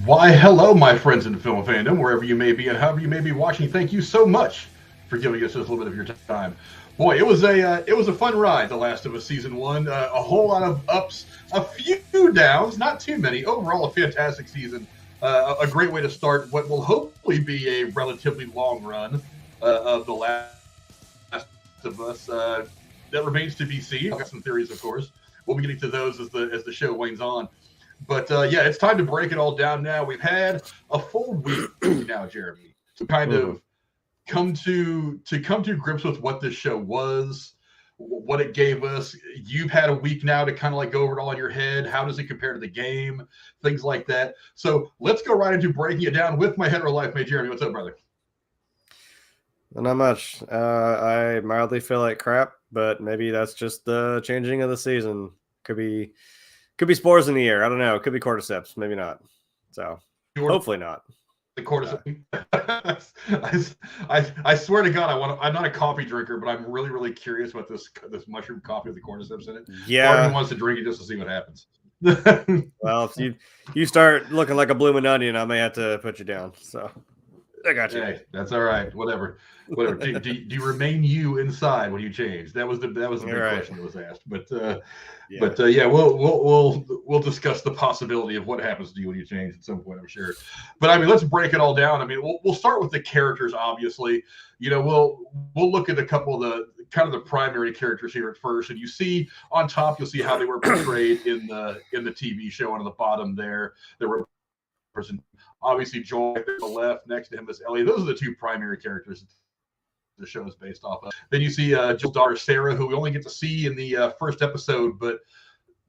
Why, hello, my friends in film fandom, wherever you may be and however you may be watching. Thank you so much for giving us just a little bit of your time. Boy, it was a fun ride. The Last of Us season one, a whole lot of ups, a few downs, not too many. Overall, a fantastic season. A great way to start what will hopefully be a relatively long run of The Last of Us. That remains to be seen. I've got some theories, of course. We'll be getting to those as the show wanes on. But yeah, it's time to break it all down now. We've had a full week now, Jeremy, to kind of come to grips with what this show was, what it gave us. You've had a week now to kind of like go over it all in your head. How does it compare to the game? Things like that. So let's go right into breaking it down with my hetero life mate, Jeremy. What's up, brother? Not much. I mildly feel like crap, but maybe that's just the changing of the season. Could be spores in the air. I don't know. It could be cordyceps. Maybe not. So hopefully not. The cordyceps. I swear to God, I'm not a coffee drinker, but I'm really curious about this mushroom coffee with the cordyceps in it. Yeah. Part of me wants to drink it just to see what happens. Well, if you start looking like a blooming onion, I may have to put you down. So I got you. Hey, that's all right. Whatever. do you remain you inside when you change? That was the big question that was asked. But yeah, we'll discuss the possibility of what happens to you when you change at some point, I'm sure. But I mean, let's break it all down. I mean, we'll start with the characters. Obviously, we'll look at a couple of the kind of the primary characters here at first, and you see on top, you'll see how they were portrayed in the TV show, and on the bottom there were person. Obviously, Joel on the left, next to him is Ellie. Those are the two primary characters the show is based off of. Then you see Joel's daughter, Sarah, who we only get to see in the first episode, but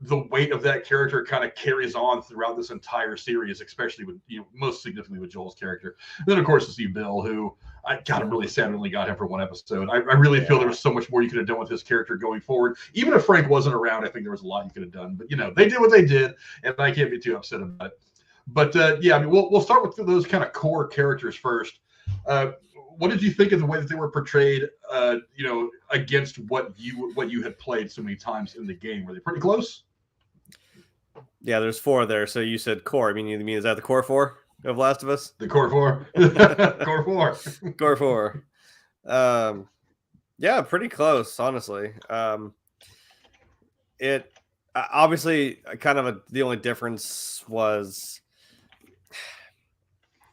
the weight of that character kind of carries on throughout this entire series, especially with, most significantly with Joel's character. And then, of course, you see Bill, who I'm really sad we only got him for one episode. I really feel there was so much more you could have done with his character going forward. Even if Frank wasn't around, I think there was a lot you could have done. But, they did what they did, and I can't be too upset about it. But yeah, I mean, we'll start with those kind of core characters first. What did you think of the way that they were portrayed? Against what you had played so many times in the game? Were they pretty close? Yeah, there's 4 there. So you said core. I mean, is that the core 4 of Last of Us? The core 4. Core 4. Core 4. Yeah, pretty close, honestly. It obviously kind of the only difference was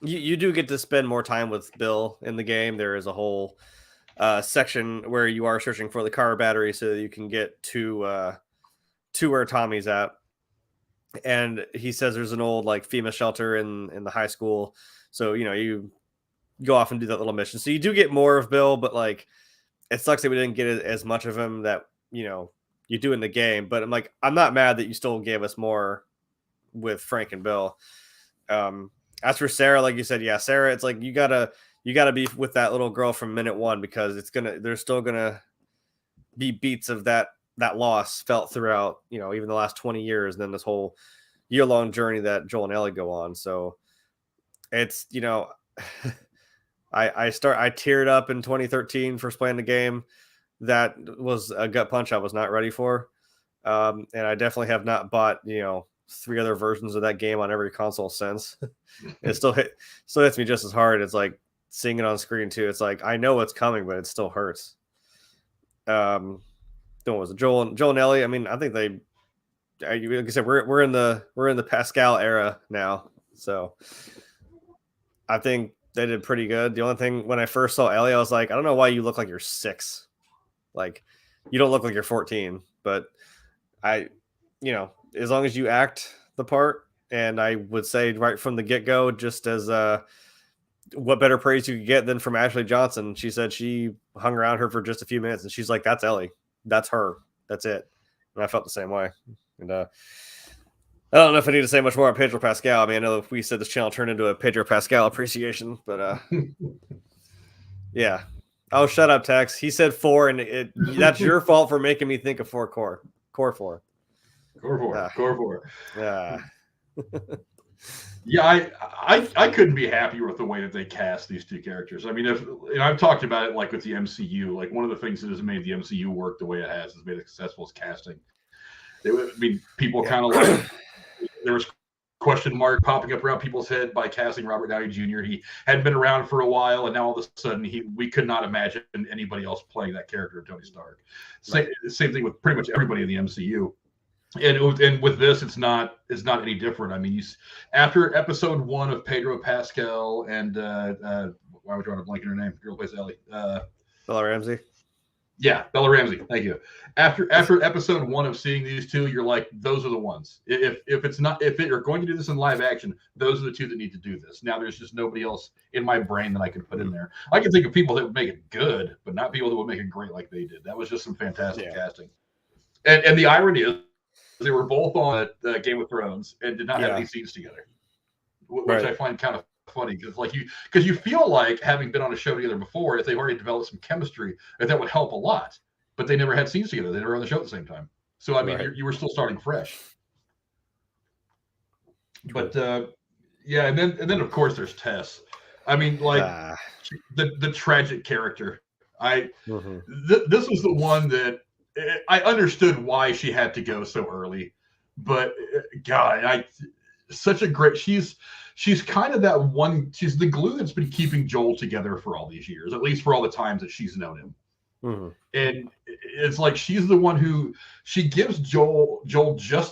you do get to spend more time with Bill in the game. There is a whole section where you are searching for the car battery so that you can get to where Tommy's at. And he says there's an old like FEMA shelter in the high school. So, you go off and do that little mission. So you do get more of Bill, but like it sucks that we didn't get as much of him that, you do in the game. But I'm not mad that you still gave us more with Frank and Bill. As for Sarah, like you said, yeah, Sarah, it's like you gotta be with that little girl from minute one, because there's still gonna be beats of that loss felt throughout, even the last 20 years, and then this whole year-long journey that Joel and Ellie go on. So it's, I teared up in 2013 first playing the game. That was a gut punch I was not ready for. And I definitely have not bought, 3 other versions of that game on every console since. It still hits me just as hard. It's like seeing it on screen too. It's like I know what's coming, but it still hurts. What was it? Joel and Ellie? I mean, I think like I said, we're in the Pascal era now, so I think they did pretty good. The only thing, when I first saw Ellie, I was like, I don't know why you look like you're 6. Like, you don't look like you're 14, but as long as you act the part, and I would say right from the get-go, just as what better praise you could get than from Ashley Johnson. She said she hung around her for just a few minutes, and she's like, that's Ellie. That's her. That's it. And I felt the same way. And I don't know if I need to say much more on Pedro Pascal. I mean, I know we said this channel turned into a Pedro Pascal appreciation, but yeah. Oh, shut up, Tex. He said 4, and that's your fault for making me think of 4 core. Core 4. Core 4. Yeah. Yeah, I couldn't be happier with the way that they cast these 2 characters. I mean, I've talked about it like with the MCU. Like, one of the things that has made the MCU work the way it has made it successful is casting. People kind of like, there was question mark popping up around people's head by casting Robert Downey Jr. He had been around for a while, and now all of a sudden we could not imagine anybody else playing that character of Tony Stark. Same thing with pretty much everybody in the MCU. And with this, it's not any different. I mean, after episode 1 of Pedro Pascal and why am I drawing a blank in her name? Girl plays Ellie. Bella Ramsey. Yeah, Bella Ramsey. Thank you. After episode 1 of seeing these two, you're like, those are the ones. If you're going to do this in live action, those are the two that need to do this. Now there's just nobody else in my brain that I could put in there. I can think of people that would make it good, but not people that would make it great like they did. That was just some fantastic casting. And the irony is they were both on Game of Thrones and did not have any scenes together, which I find kind of funny because you feel like, having been on a show together before, if they've already developed some chemistry, that would help a lot. But they never had scenes together. They never were on the show at the same time. So I mean, you were still starting fresh. But and then of course there's Tess. I mean, like the tragic character. This was the one that I understood why she had to go so early, but God, such a great. She's kind of that one. She's the glue that's been keeping Joel together for all these years, at least for all the times that she's known him. And it's like she's the one who gives Joel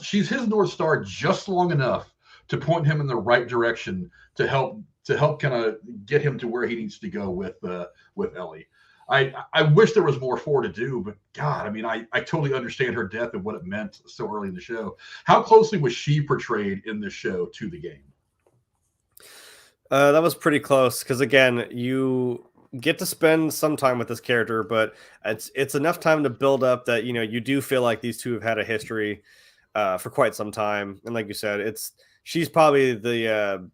she's his North Star just long enough to point him in the right direction to help kind of get him to where he needs to go with Ellie. I wish there was more for her to do, but God, I mean, I totally understand her death and what it meant so early in the show. How closely was she portrayed in the show to the game? That was pretty close because, again, you get to spend some time with this character, but it's enough time to build up that you do feel like these two have had a history for quite some time. And like you said, she's probably the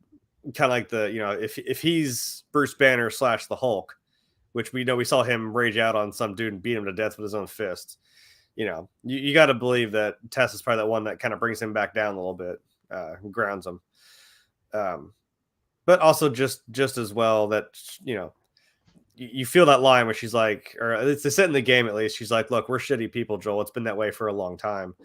kind of like the if he's Bruce Banner / the Hulk, which we saw him rage out on some dude and beat him to death with his own fist. You got to believe that Tess is probably that one that kind of brings him back down a little bit, grounds him. But also just as well that, you feel that line where she's like, or it's set in the game at least, she's like, look, we're shitty people, Joel. It's been that way for a long time.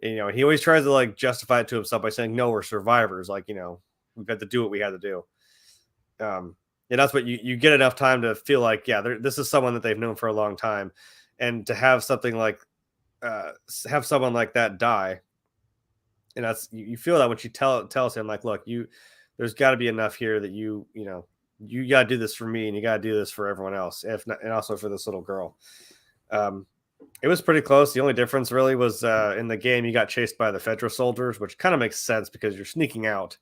And, he always tries to like justify it to himself by saying, no, we're survivors. Like, we've got to do what we had to do. And that's what you get enough time to feel like, this is someone that they've known for a long time. And to have something like, have someone like that die. And that's, you feel that when she tells him like, look, there's got to be enough here that you got to do this for me and you got to do this for everyone else, if not, and also for this little girl. It was pretty close. The only difference really was in the game, you got chased by the Fedra soldiers, which kind of makes sense because you're sneaking out.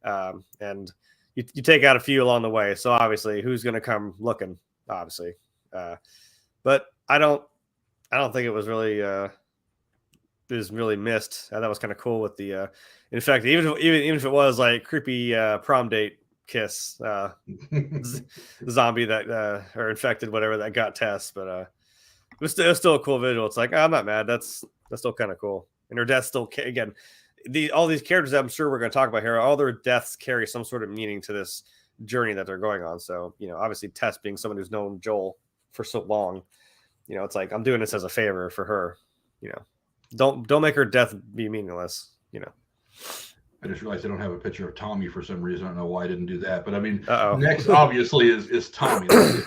And you take out a few along the way. So obviously who's going to come looking, obviously. But I don't think it was really missed. That was kind of cool with the, in fact, even if it was like creepy prom date kiss zombie that or infected, whatever, that got Tess, but it was still a cool visual. It's like, I'm not mad. That's still kind of cool. And her death still, again, all these characters that I'm sure we're going to talk about here, all their deaths carry some sort of meaning to this journey that they're going on. So, obviously Tess being someone who's known Joel for so long, it's like, I'm doing this as a favor for her. Don't make her death be meaningless. I just realized I don't have a picture of Tommy for some reason. I don't know why I didn't do that, but I mean, next obviously is Tommy. I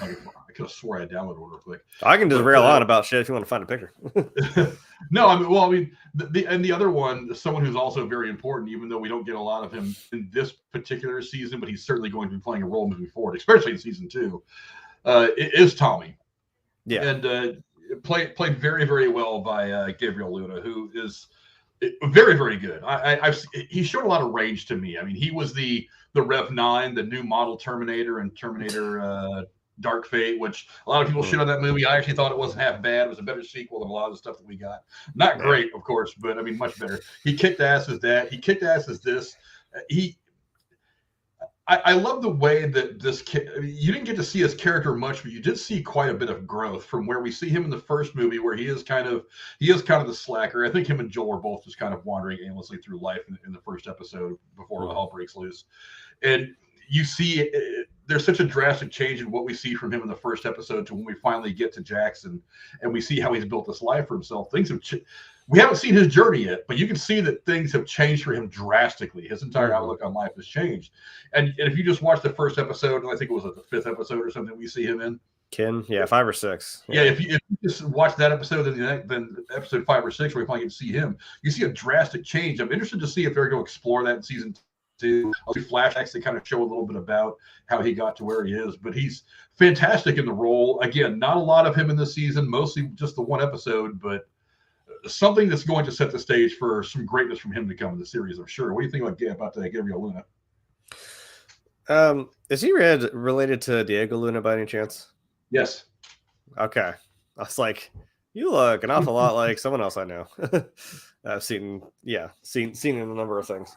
could have swore I downloaded it real quick. I can just rail on about shit if you want to find a picture. No, the other one, someone who's also very important, even though we don't get a lot of him in this particular season, but he's certainly going to be playing a role moving forward, especially in season 2, is Tommy. Yeah, and played very, very well by Gabriel Luna, who is very, very good. He showed a lot of range to me. I mean, he was the Rev 9, the new model Terminator, and Terminator Dark Fate, which a lot of people shit on that movie. I actually thought it wasn't half bad. It was a better sequel than a lot of the stuff that we got. Not great, of course, but I mean, much better. He kicked ass as that. He kicked ass as this. I love the way that this kid, you didn't get to see his character much, but you did see quite a bit of growth from where we see him in the first movie, where he is kind of the slacker. I think him and Joel are both just kind of wandering aimlessly through life in the first episode before all hell breaks loose. And you see there's such a drastic change in what we see from him in the first episode to when we finally get to Jackson and we see how he's built this life for himself. Things have we haven't seen his journey yet, but you can see that things have changed for him drastically. His entire outlook on life has changed. And if you just watch the first episode, and I think it was like the 5th episode or something we see him in. Ken, yeah, 5 or 6. Yeah, if you just watch that episode and then episode 5 or 6 where we finally get to see him, you see a drastic change. I'm interested to see if they're going to explore that in season 2. I'll do flashbacks that kind of show a little bit about how he got to where he is. But he's fantastic in the role. Again, not a lot of him in this season, mostly just the one episode, but something that's going to set the stage for some greatness from him to come in the series, I'm sure. What do you think about Gabriel Luna? Is he related to Diego Luna by any chance? Yes. Okay. I was like, you look an awful lot like someone else I know. I've seen in a number of things.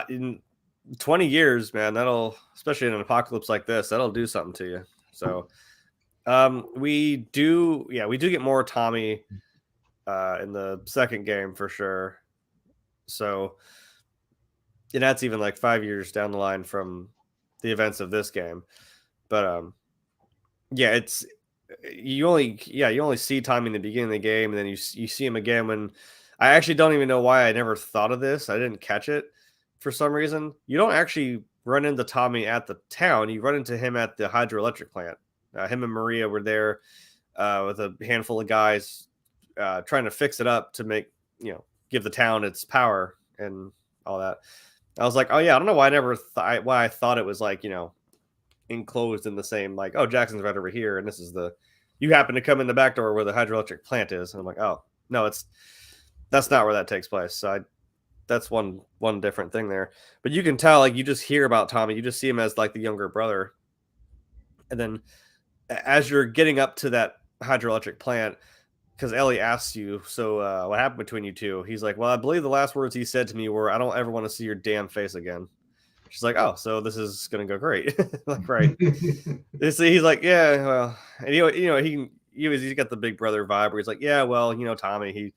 In 20 years, man, especially in an apocalypse like this, that'll do something to you. So we do get more Tommy in the second game for sure. So, and that's even like 5 years down the line from the events of this game. But it's you only see Tommy in the beginning of the game, and then you see him again when I actually don't even know why I never thought of this. I didn't catch it for some reason. You don't actually run into Tommy at the town. You run into him at the hydroelectric plant. Him and Maria were there with a handful of guys trying to fix it up to make, give the town its power and all that. I was like, oh yeah, I don't know why I thought it was like, enclosed in the same, like, oh, Jackson's right over here, and this is you happen to come in the back door where the hydroelectric plant is. And I'm like, oh no, that's not where that takes place. So that's one different thing there. But you can tell, like, you just hear about Tommy, you just see him as like the younger brother, and then as you're getting up to that hydroelectric plant, because Ellie asks you, so what happened between you two? He's like, well, I believe the last words he said to me were, I don't ever want to see your damn face again. She's like, oh, so this is going to go great. Like, right. So he's like, yeah, well, and he's got the big brother vibe where he's like, yeah, well, Tommy, he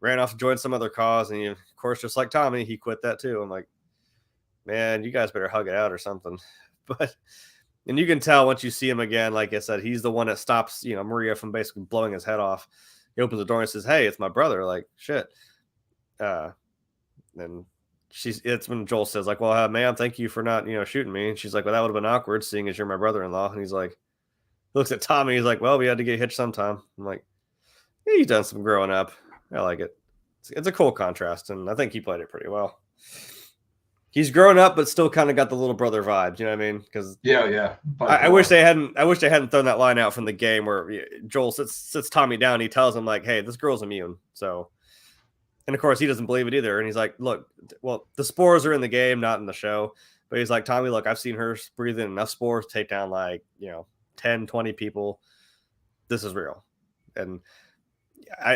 ran off to join some other cause. And of course, just like Tommy, he quit that too. I'm like, man, you guys better hug it out or something. And you can tell once you see him again, like I said, he's the one that stops, Maria from basically blowing his head off. He opens the door and says, hey, it's my brother. Like, shit. Then it's when Joel says, like, well, ma'am, thank you for not, shooting me. And she's like, well, that would have been awkward seeing as you're my brother-in-law. And he's like, he looks at Tommy. He's like, well, we had to get hitched sometime. I'm like, yeah, he's done some growing up. I like it. It's a cool contrast. And I think he played it pretty well. He's grown up, but still kind of got the little brother vibes. You know what I mean? Because I wish they hadn't thrown that line out from the game where Joel sits Tommy down. And he tells him, like, hey, this girl's immune. So, and of course he doesn't believe it either. And he's like, look, well, the spores are in the game, not in the show. But he's like, Tommy, look, I've seen her breathe in enough spores to take down 10, 20 people. This is real. And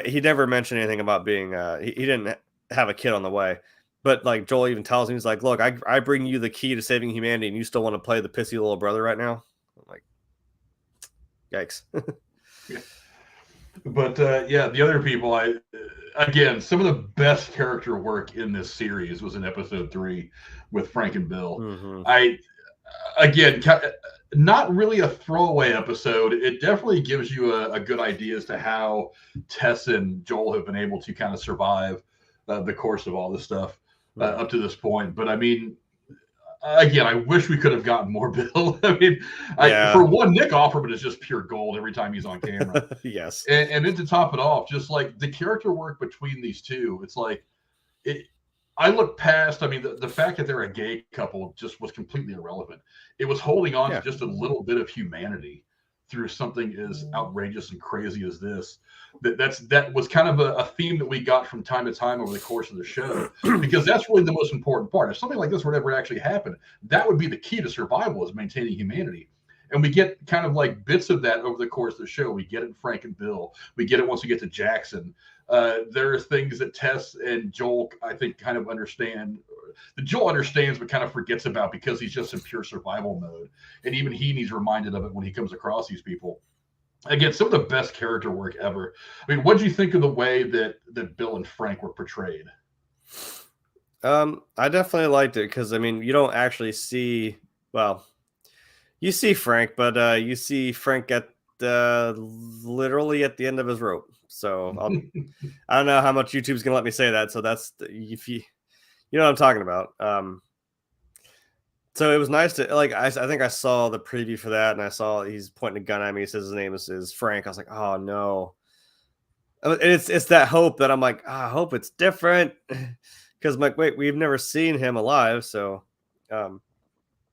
he never mentioned anything about being. He didn't have a kid on the way. But like Joel even tells him, he's like, look, I bring you the key to saving humanity, and you still want to play the pissy little brother right now? I'm like, yikes. Yeah. But the other people, again, some of the best character work in this series was in episode 3 with Frank and Bill. Mm-hmm. Not really a throwaway episode. It definitely gives you a good idea as to how Tess and Joel have been able to kind of survive the course of all this stuff. Up to this point. But I mean, again, I wish we could have gotten more Bill. I mean, for one, Nick Offerman is just pure gold every time he's on camera. Yes. And then to top it off, just like the character work between these two, it's like, I look past, I mean, the fact that they're a gay couple just was completely irrelevant. It was holding on to just a little bit of humanity through something as outrageous and crazy as this. That was kind of a theme that we got from time to time over the course of the show, because that's really the most important part. If something like this were to ever actually happen, that would be the key to survival, is maintaining humanity. And we get kind of like bits of that over the course of the show. We get it in Frank and Bill. We get it once we get to Jackson. There are things that Tess and Joel, I think, kind of understand. That Joel understands but kind of forgets about because he's just in pure survival mode. And even he needs reminded of it when he comes across these people. Again, some of the best character work ever. I mean, what did you think of the way that Bill and Frank were portrayed? I definitely liked it because I mean, you don't actually see. Well, you see Frank, but you see Frank at literally at the end of his rope. So I don't know how much YouTube's gonna let me say that. So that's if you know what I'm talking about. So it was nice to like. I think I saw the preview for that, and I saw he's pointing a gun at me. He says his name is Frank. I was like, oh no. And it's that hope that I'm like, I hope it's different because I'm like, wait, we've never seen him alive. So,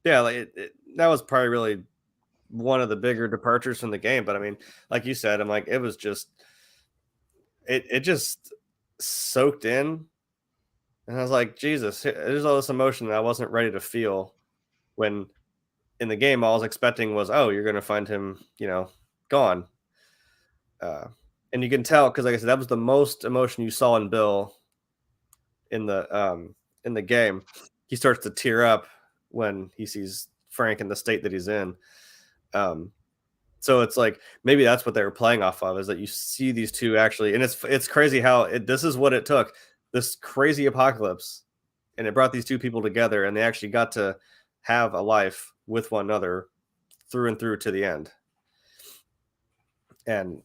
yeah, like that was probably really one of the bigger departures from the game. But I mean, like you said, I'm like, it was just it just soaked in, and I was like, Jesus, there's all this emotion that I wasn't ready to feel when in the game all I was expecting was, oh, you're gonna find him, gone. And you can tell because, like I said, that was the most emotion you saw in Bill in the game. He starts to tear up when he sees Frank in the state that he's in. So it's like maybe that's what they were playing off of, is that you see these two actually, and it's crazy how this is what it took, this crazy apocalypse, and it brought these two people together, and they actually got to have a life with one another through and through to the end. And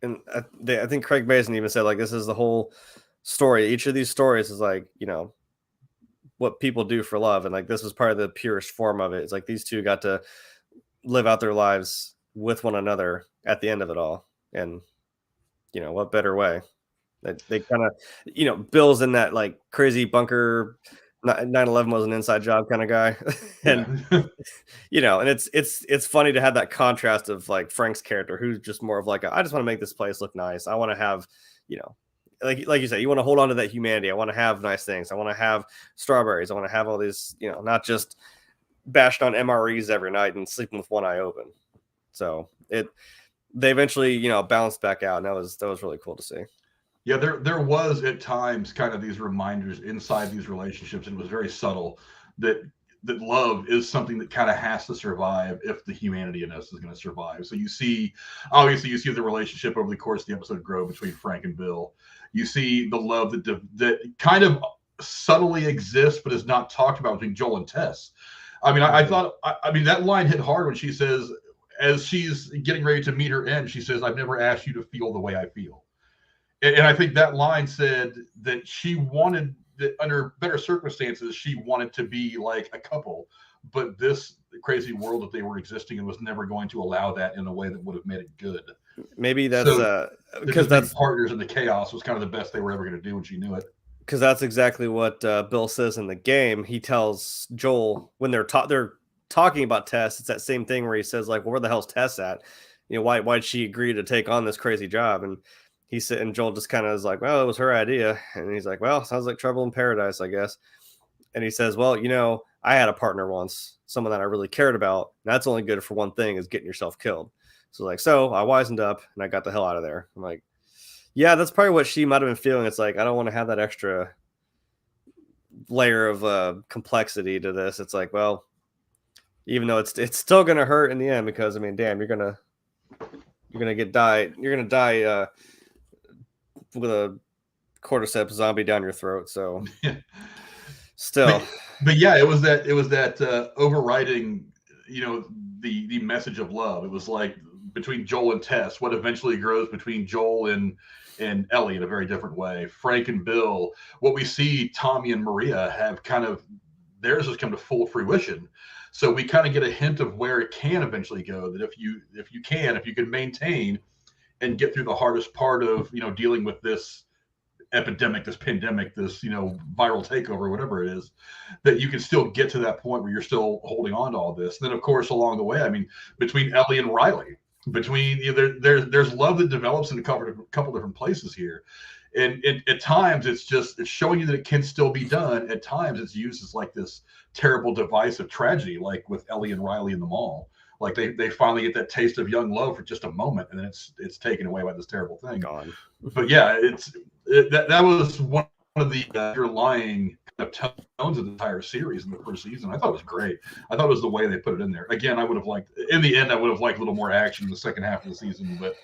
and I think Craig Mason even said, like, this is the whole story. Each of these stories is like, what people do for love, and like this was part of the purest form of it. It's like these two got to live out their lives with one another at the end of it all, and what better way? They kind of, Bill's in that like crazy bunker. 9/11 was an inside job kind of guy, and and it's funny to have that contrast of like Frank's character, who's just more of like I just want to make this place look nice. I want to have, like you said, you want to hold on to that humanity. I want to have nice things. I want to have strawberries. I want to have all these, not just bashed on MREs every night and sleeping with one eye open. So they eventually, bounced back out, and that was really cool to see. Yeah, there was at times kind of these reminders inside these relationships, and it was very subtle that love is something that kind of has to survive if the humanity in us is going to survive. So you see the relationship over the course of the episode grow between Frank and Bill. You see the love that kind of subtly exists but is not talked about between Joel and Tess. I mean, I thought that line hit hard when she says, as she's getting ready to meet her end, she says, "I've never asked you to feel the way I feel." And I think that line said that she wanted that under better circumstances, she wanted to be like a couple, but this crazy world that they were existing in was never going to allow that in a way that would have made it good. Maybe that's because that's partners in the chaos was kind of the best they were ever going to do, and she knew it. Because that's exactly what Bill says in the game. He tells Joel when they're talking about Tess. It's that same thing where he says, like, well, where the hell's Tess at? Why'd she agree to take on this crazy job? And he said, and Joel just kind of is like, well, it was her idea. And he's like, well, sounds like trouble in paradise, I guess. And he says, well, I had a partner once, someone that I really cared about. And that's only good for one thing, is getting yourself killed. So I wisened up and I got the hell out of there. I'm like, yeah, that's probably what she might have been feeling. It's like, I don't want to have that extra layer of complexity to this. It's like, well, even though it's still going to hurt in the end, because I mean, damn, you're going to die with a cordyceps zombie down your throat. So still, but yeah, it was that overriding, the message of love. It was like between Joel and Tess, what eventually grows between Joel and Ellie in a very different way. Frank and Bill, what we see Tommy and Maria have kind of, theirs has come to full fruition. So we kind of get a hint of where it can eventually go, that if you can maintain and get through the hardest part of, dealing with this epidemic, this pandemic, this, viral takeover, whatever it is, that you can still get to that point where you're still holding on to all this. And then of course, along the way, I mean, between Ellie and Riley, there's love that develops in a couple different places here. And at times it's showing you that it can still be done. At times it's used as like this terrible device of tragedy, like with Ellie and Riley in the mall. Like they finally get that taste of young love for just a moment, and then it's taken away by this terrible thing. Gone. But yeah, that was one of the underlying kind of tones of the entire series in the first season. I thought it was great. I thought it was the way they put it in there. Again, in the end, I would have liked a little more action in the second half of the season, but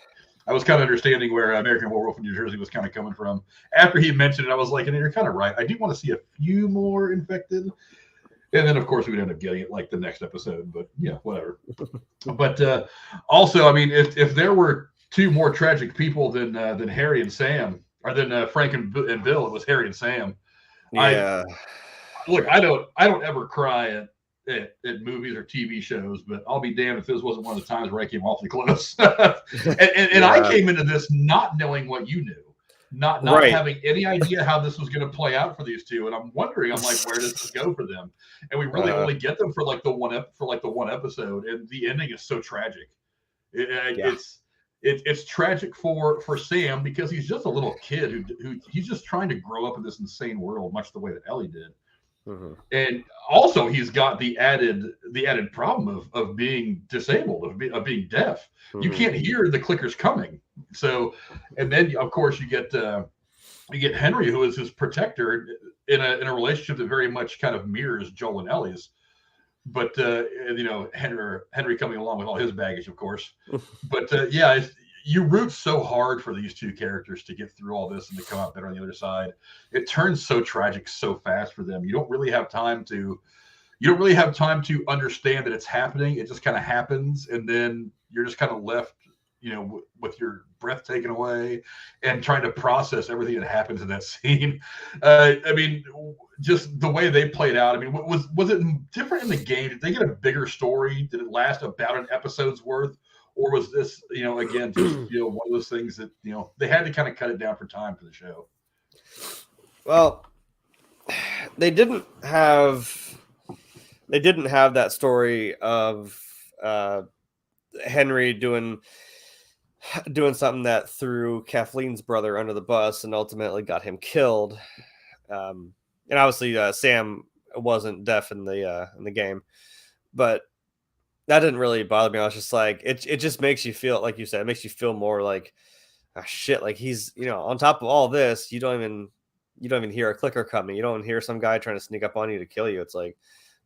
I was kind of understanding where American Werewolf in New Jersey was kind of coming from. After he mentioned it, I was like, and you're kind of right. I do want to see a few more infected. And then, of course, we'd end up getting it like the next episode. But yeah, whatever. But also, I mean, if there were two more tragic people than Harry and Sam, or than Frank and Bill, it was Harry and Sam. Yeah. I don't ever cry at movies or TV shows, but I'll be damned if this wasn't one of the times where I came awfully close. and I came into this not knowing what you knew, not having any idea how this was going to play out for these two. And I'm wondering, I'm like, where does this go for them? And we really only get them for like the one episode, and the ending is so tragic. It's tragic for Sam because he's just a little kid who he's just trying to grow up in this insane world, much the way that Ellie did. Mm-hmm. And also he's got the added problem of being disabled, of being deaf. Mm-hmm. You can't hear the clickers coming. So, and then of course you get Henry, who is his protector in a relationship that very much kind of mirrors Joel and Ellie's. But Henry coming along with all his baggage, of course. But you root so hard for these two characters to get through all this and to come out better on the other side. It turns so tragic so fast for them. You don't really have time to understand that it's happening. It just kind of happens, and then you're just kind of left, with your breath taken away and trying to process everything that happens in that scene. I mean, just the way they played out. I mean, was it different in the game? Did they get a bigger story? Did it last about an episode's worth? Or was this, again, just one of those things that they had to kind of cut it down for time for the show? Well, they didn't have that story of Henry doing something that threw Kathleen's brother under the bus and ultimately got him killed. And obviously, Sam wasn't deaf in the game, but that didn't really bother me. I was just like, it just makes you feel, like you said, it makes you feel more like, shit, like he's, on top of all this, you don't even hear a clicker coming. You don't hear some guy trying to sneak up on you to kill you. It's like,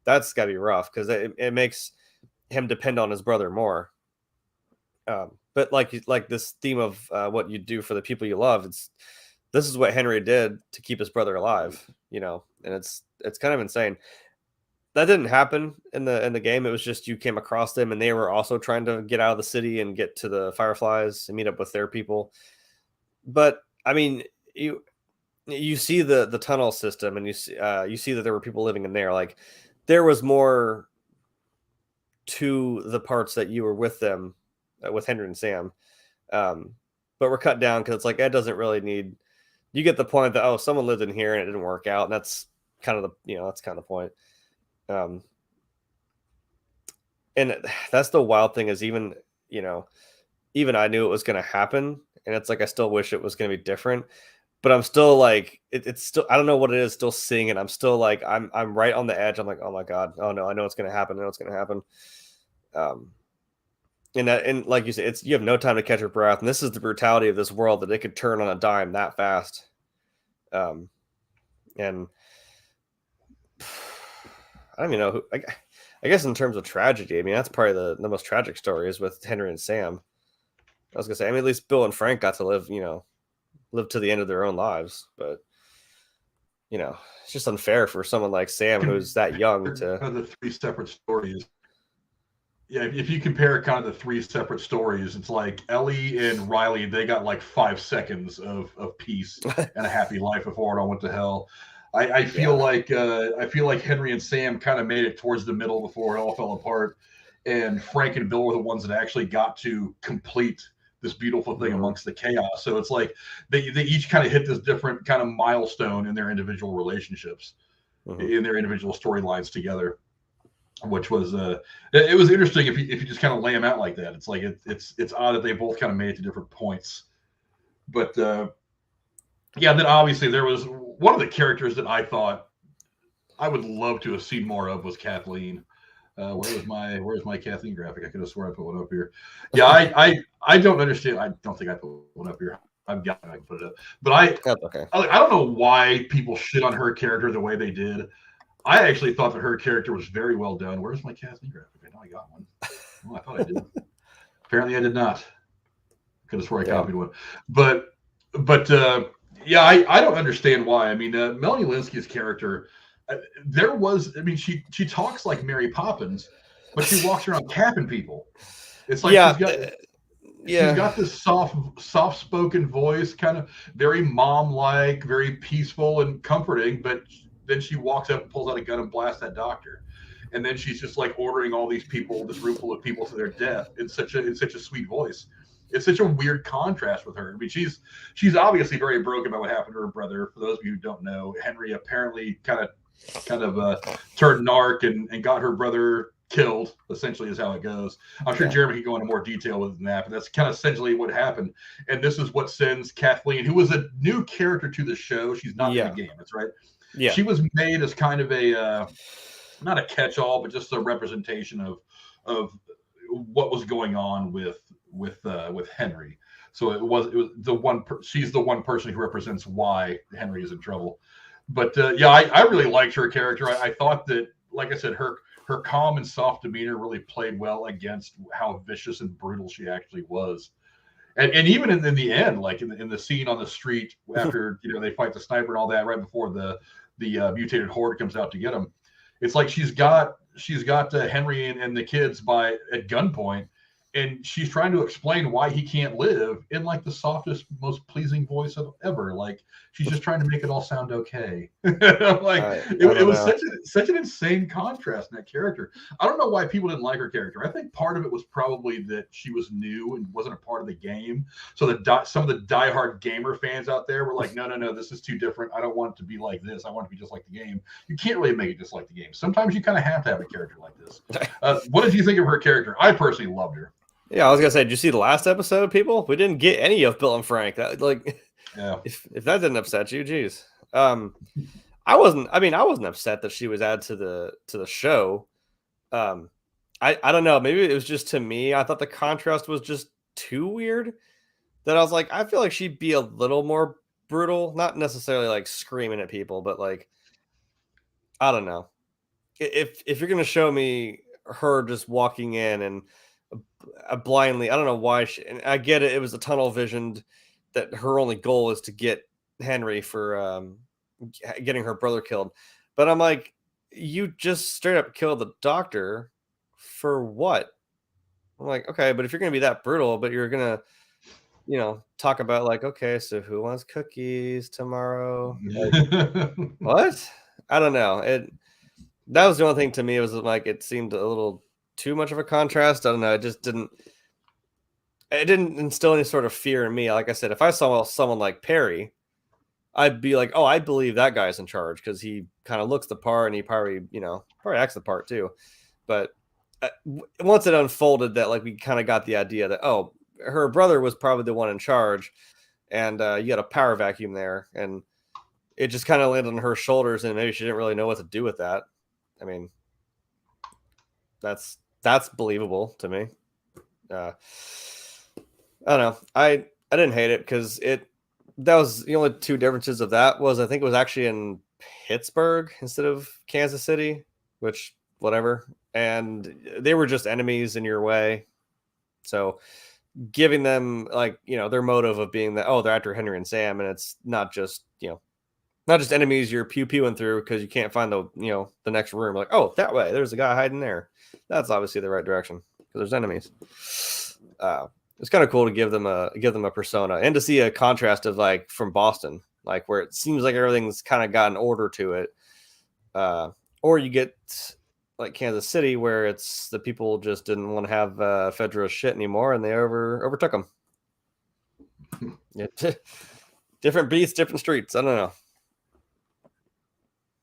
that's gotta be rough because it makes him depend on his brother more. But like this theme of what you do for the people you love, this is what Henry did to keep his brother alive, and it's kind of insane. That didn't happen in the game. It was just you came across them and they were also trying to get out of the city and get to the Fireflies and meet up with their people. But I mean, you see the tunnel system and you see that there were people living in there. Like there was more to the parts that you were with them, with Henry and Sam. But we're cut down because it's like it doesn't really need. You get the point that someone lived in here and it didn't work out, and that's kind of the point. And that's the wild thing is even I knew it was going to happen, and it's like I still wish it was going to be different, but I'm still like it's still, I don't know what it is, still seeing it. I'm still like I'm right on the edge. I'm like, oh my god, oh no, I know it's going to happen. I know it's going to happen. And like you said, you have no time to catch your breath, and this is the brutality of this world that it could turn on a dime that fast. And I don't even know who. I guess in terms of tragedy, I mean that's probably the most tragic story is with Henry and Sam. I was gonna say, I mean, at least Bill and Frank got to live to the end of their own lives, but it's just unfair for someone like Sam who's that young to. The three separate stories. Yeah, if you compare kind of the three separate stories, it's like Ellie and Riley, they got like 5 seconds of peace and a happy life before it all went to hell. I feel like Henry and Sam kind of made it towards the middle before it all fell apart, and Frank and Bill were the ones that actually got to complete this beautiful thing amongst the chaos. So it's like they each kind of hit this different kind of milestone in their individual relationships, in their individual storylines together, which was it was interesting if you just kind of lay them out like that. It's like it's odd that they both kind of made it to different points, but then obviously there was one of the characters that I thought I would love to have seen more of was Kathleen. Where's my Kathleen graphic? I could have sworn I put one up here. Yeah, I don't understand. I don't think I put one up here. I've got it. I can put it up. But I don't know why people shit on her character the way they did. I actually thought that her character was very well done. Where's my Kathleen graphic? I know I got one. Well, I thought I did. Apparently I did not. Could have sworn I copied one, but yeah, I don't understand why. I mean, Melanie Linsky's character, there was, I mean, she talks like Mary Poppins, but she walks around capping people. It's like she's got this soft spoken voice, kind of very mom like, very peaceful and comforting, but then she walks up and pulls out a gun and blasts that doctor. And then she's just like ordering all these people, this room full of people, to their death in such a sweet voice. It's such a weird contrast with her. I mean, she's obviously very broken about what happened to her brother. For those of you who don't know, Henry apparently kind of turned narc and got her brother killed, essentially, is how it goes. I'm sure Jeremy can go into more detail with that, but that's kind of essentially what happened. And this is what sends Kathleen, who was a new character to the show. She's not in the game. That's right. Yeah. She was made as kind of a not a catch-all, but just a representation of what was going on with Henry. So it was the one. She's the one person who represents why Henry is in trouble. But yeah, I really liked her character. I thought that, like I said, her calm and soft demeanor really played well against how vicious and brutal she actually was. And even in the end, like in the scene on the street after they fight the sniper and all that, right before the mutated horde comes out to get him, it's like she's got Henry and the kids at gunpoint, and she's trying to explain why he can't live in like the softest, most pleasing voice ever. Like she's just trying to make it all sound okay. Like it was such an insane contrast in that character. I don't know why people didn't like her character. I think part of it was probably that she was new and wasn't a part of the game. So some of the diehard gamer fans out there were like, no, this is too different. I don't want it to be like this. I want it to be just like the game. You can't really make it just like the game. Sometimes you kind of have to have a character like this. What did you think of her character? I personally loved her. Yeah, I was gonna say, did you see the last episode, people? We didn't get any of Bill and Frank. If that didn't upset you, geez. I wasn't upset that she was added to the show. I don't know. Maybe it was just to me. I thought the contrast was just too weird. That I was like, I feel like she'd be a little more brutal, not necessarily like screaming at people, but like, I don't know. If you're gonna show me her just walking in and blindly, I don't know why and I get it. It was a tunnel visioned that her only goal is to get Henry for getting her brother killed. But I'm like, you just straight up killed the doctor for what? I'm like, okay, but if you're going to be that brutal, but you're going to, talk about like, okay, so who wants cookies tomorrow? Like, what? I don't know. That was the only thing to me. It was like, it seemed a little too much of a contrast. I don't know. It just didn't instill any sort of fear in me. Like I said, if I saw someone like Perry, I'd be like, oh, I believe that guy's in charge because he kind of looks the part and he probably acts the part too. But once it unfolded that like we kind of got the idea that, oh, her brother was probably the one in charge and you got a power vacuum there, and it just kind of landed on her shoulders and maybe she didn't really know what to do with that. I mean, that's believable to me. I don't know. I didn't hate it because that was the only two differences of that was I think it was actually in Pittsburgh instead of Kansas City, which whatever. And they were just enemies in your way. So giving them like, their motive of being that, oh, they're after Henry and Sam, and it's not just enemies you're pew-pewing through because you can't find the next room. Like, oh, that way, there's a guy hiding there. That's obviously the right direction because there's enemies. It's kind of cool to give them a persona and to see a contrast of like from Boston, like where it seems like everything's kind of got an order to it. Or you get like Kansas City where it's the people just didn't want to have federal shit anymore and they overtook them. Different beats, different streets. I don't know.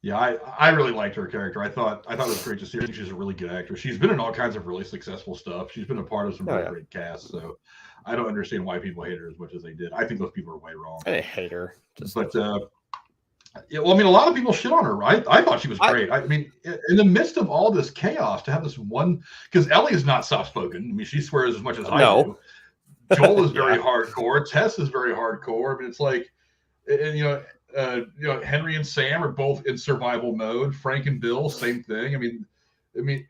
Yeah, I really liked her character. I thought it was great to see her. I think she's a really good actress. She's been in all kinds of really successsul stuff. She's been a part of some really great casts. So I don't understand why people hate her as much as they did. I think those people are way wrong. I hate her. But a lot of people shit on her. I thought she was great. I mean, in the midst of all this chaos, to have this one, because Ellie is not soft spoken. I mean, she swears as much as I do. Joel is very hardcore. Tess is very hardcore. I mean, it's like, Henry and Sam are both in survival mode. Frank and Bill, same thing. I mean,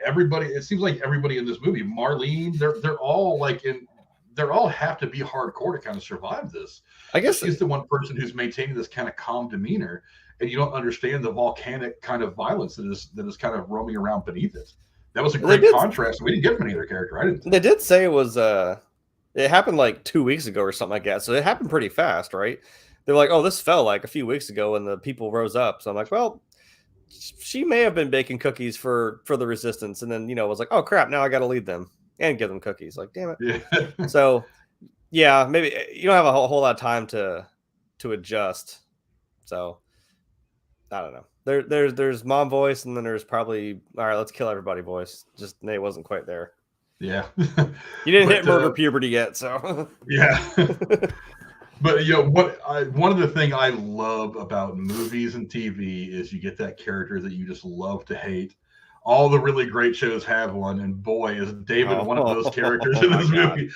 everybody. It seems like everybody in this movie, Marlene, they're all like they're all have to be hardcore to kind of survive this. I guess she's the one person who's maintaining this kind of calm demeanor, and you don't understand the volcanic kind of violence that is kind of roaming around beneath it. That was a great contrast. We didn't get from any other character. I didn't. They did say it was it happened like 2 weeks ago or something like that. So it happened pretty fast, right? They're like, oh, this fell like a few weeks ago, and the people rose up. So I'm like, well, she may have been baking cookies for the resistance, and then was like, oh crap, now I got to lead them and give them cookies. Like, damn it. Yeah. So yeah, maybe you don't have a whole lot of time to adjust. So I don't know. There's mom voice, and then there's probably all right, let's kill everybody voice. Just Nate wasn't quite there. Yeah. You didn't hit murder puberty yet, so yeah. But one of the things I love about movies and TV is you get that character that you just love to hate. All the really great shows have one, and boy, is David one of those characters in this movie.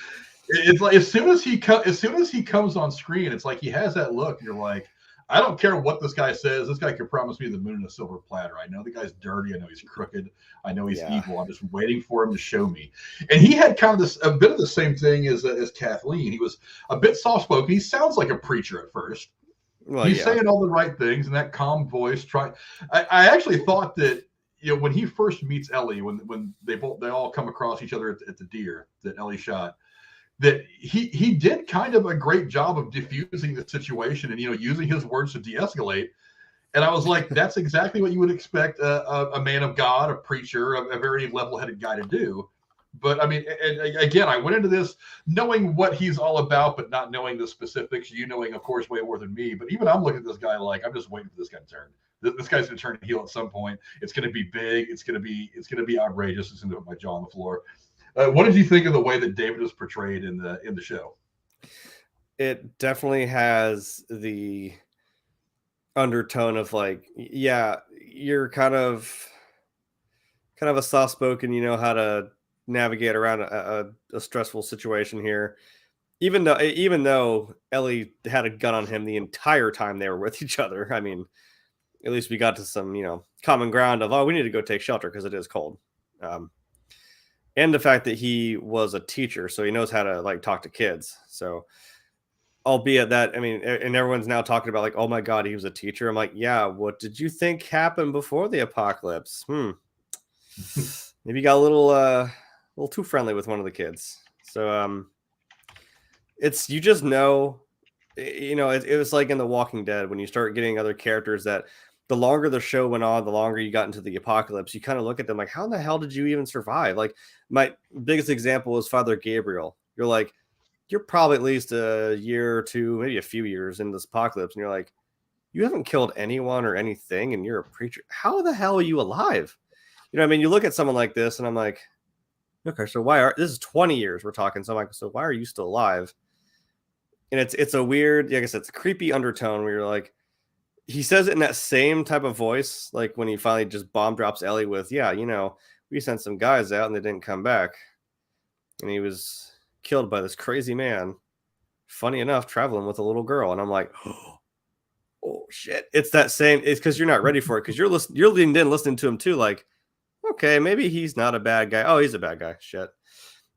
It's like as soon as he comes on screen, it's like he has that look. You're like, I don't care what this guy says. This guy could promise me the moon and a silver platter. I know the guy's dirty. I know he's crooked. I know he's evil. I'm just waiting for him to show me. And he had kind of a bit of the same thing as Kathleen. He was a bit soft-spoken. He sounds like a preacher at first. Well, he's saying all the right things in that calm voice. I actually thought that when he first meets Ellie, when they all come across each other at the deer that Ellie shot, that he did kind of a great job of diffusing the situation and using his words to de-escalate. And I was like, that's exactly what you would expect a man of God, a preacher, a very level-headed guy to do. But I mean, and again, I went into this knowing what he's all about, but not knowing the specifics. You knowing, of course, way more than me. But even I'm looking at this guy like I'm just waiting for this guy to turn. This guy's going to turn heel at some point. It's going to be big. It's going to be outrageous. It's going to put my jaw on the floor. What did you think of the way that David was portrayed in the show? It definitely has the undertone of like, yeah, you're kind of a soft-spoken, you know how to navigate around a stressful situation here. Even though Ellie had a gun on him the entire time they were with each other. I mean, at least we got to some, common ground of, we need to go take shelter because it is cold. And the fact that he was a teacher, so he knows how to like talk to kids. So, albeit that, I mean, and everyone's now talking about like, oh my God, he was a teacher. I'm like, yeah, what did you think happened before the apocalypse? Maybe got a little too friendly with one of the kids. So, it's, you just know, it was like in The Walking Dead when you start getting other characters that the longer the show went on, the longer you got into the apocalypse, you kind of look at them like, how in the hell did you even survive? Like my biggest example is Father Gabriel. You're like, you're probably at least a year or two, maybe a few years in this apocalypse. And you're like, you haven't killed anyone or anything. And you're a preacher. How the hell are you alive? I mean, you look at someone like this and I'm like, okay, so this is 20 years we're talking. So I'm like, so why are you still alive? And it's a weird, like I said, it's a creepy undertone where you're like, he says it in that same type of voice, like when he finally just bomb drops Ellie with, yeah, we sent some guys out and they didn't come back. And he was killed by this crazy man, funny enough, traveling with a little girl. And I'm like, oh shit. It's that same, it's because you're not ready for it. Because you're leaning in listening to him too. Like, okay, maybe he's not a bad guy. Oh, he's a bad guy. Shit.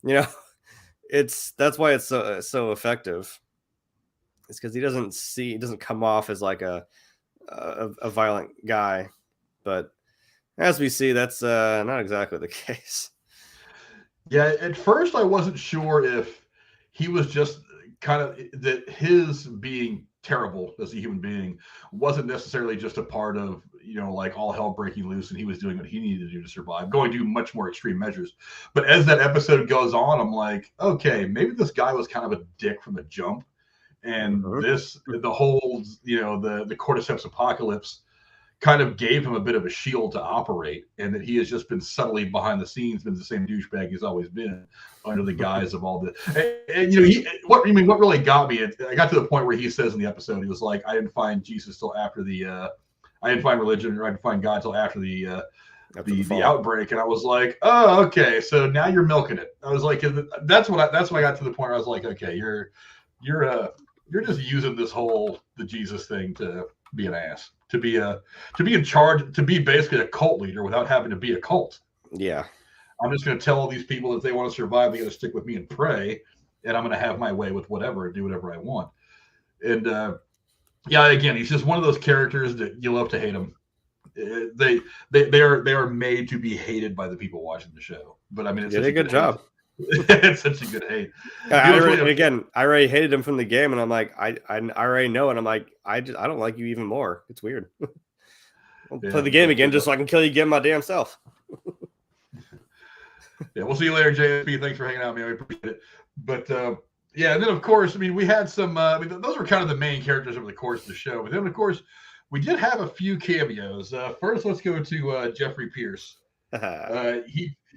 That's why it's so effective. It's because he doesn't come off as like a violent guy, but as we see, that's not exactly the case. Yeah, at first I wasn't sure if he was just kind of that his being terrible as a human being wasn't necessarily just a part of like all hell breaking loose and he was doing what he needed to do to survive, going to much more extreme measures. But as that episode goes on, I'm like, okay, maybe this guy was kind of a dick from the jump. And the whole, the cordyceps apocalypse kind of gave him a bit of a shield to operate, and that he has just been subtly behind the scenes, been the same douchebag he's always been under the guise of all the. What really got me? I got to the point where he says in the episode, he was like, I didn't find Jesus till after I didn't find religion, or I didn't find God till after the outbreak, and I was like, oh, okay, so now you're milking it. I was like, that's when I got to the point where I was like, okay, you're just using the Jesus thing to be an ass, to be in charge, to be basically a cult leader without having to be a cult. Yeah. I'm just going to tell all these people that if they want to survive, they got to stick with me and pray. and I'm going to have my way with whatever and do whatever I want. And yeah, again, he's just one of those characters that you love to hate him. They are made to be hated by the people watching the show. But I mean, it's did a good job. It's such a good hate. I already hated him from the game, and I'm like, I already know, and I'm like, I don't like you even more. It's weird. I'll play the game again just so I can kill you again my damn self. Yeah, we'll see you later, JSP. Thanks for hanging out, man. We appreciate it. But yeah, and then of course, I mean, we had some. I mean, those were kind of the main characters over the course of the show. But then, of course, we did have a few cameos. First, let's go to Jeffrey Pierce.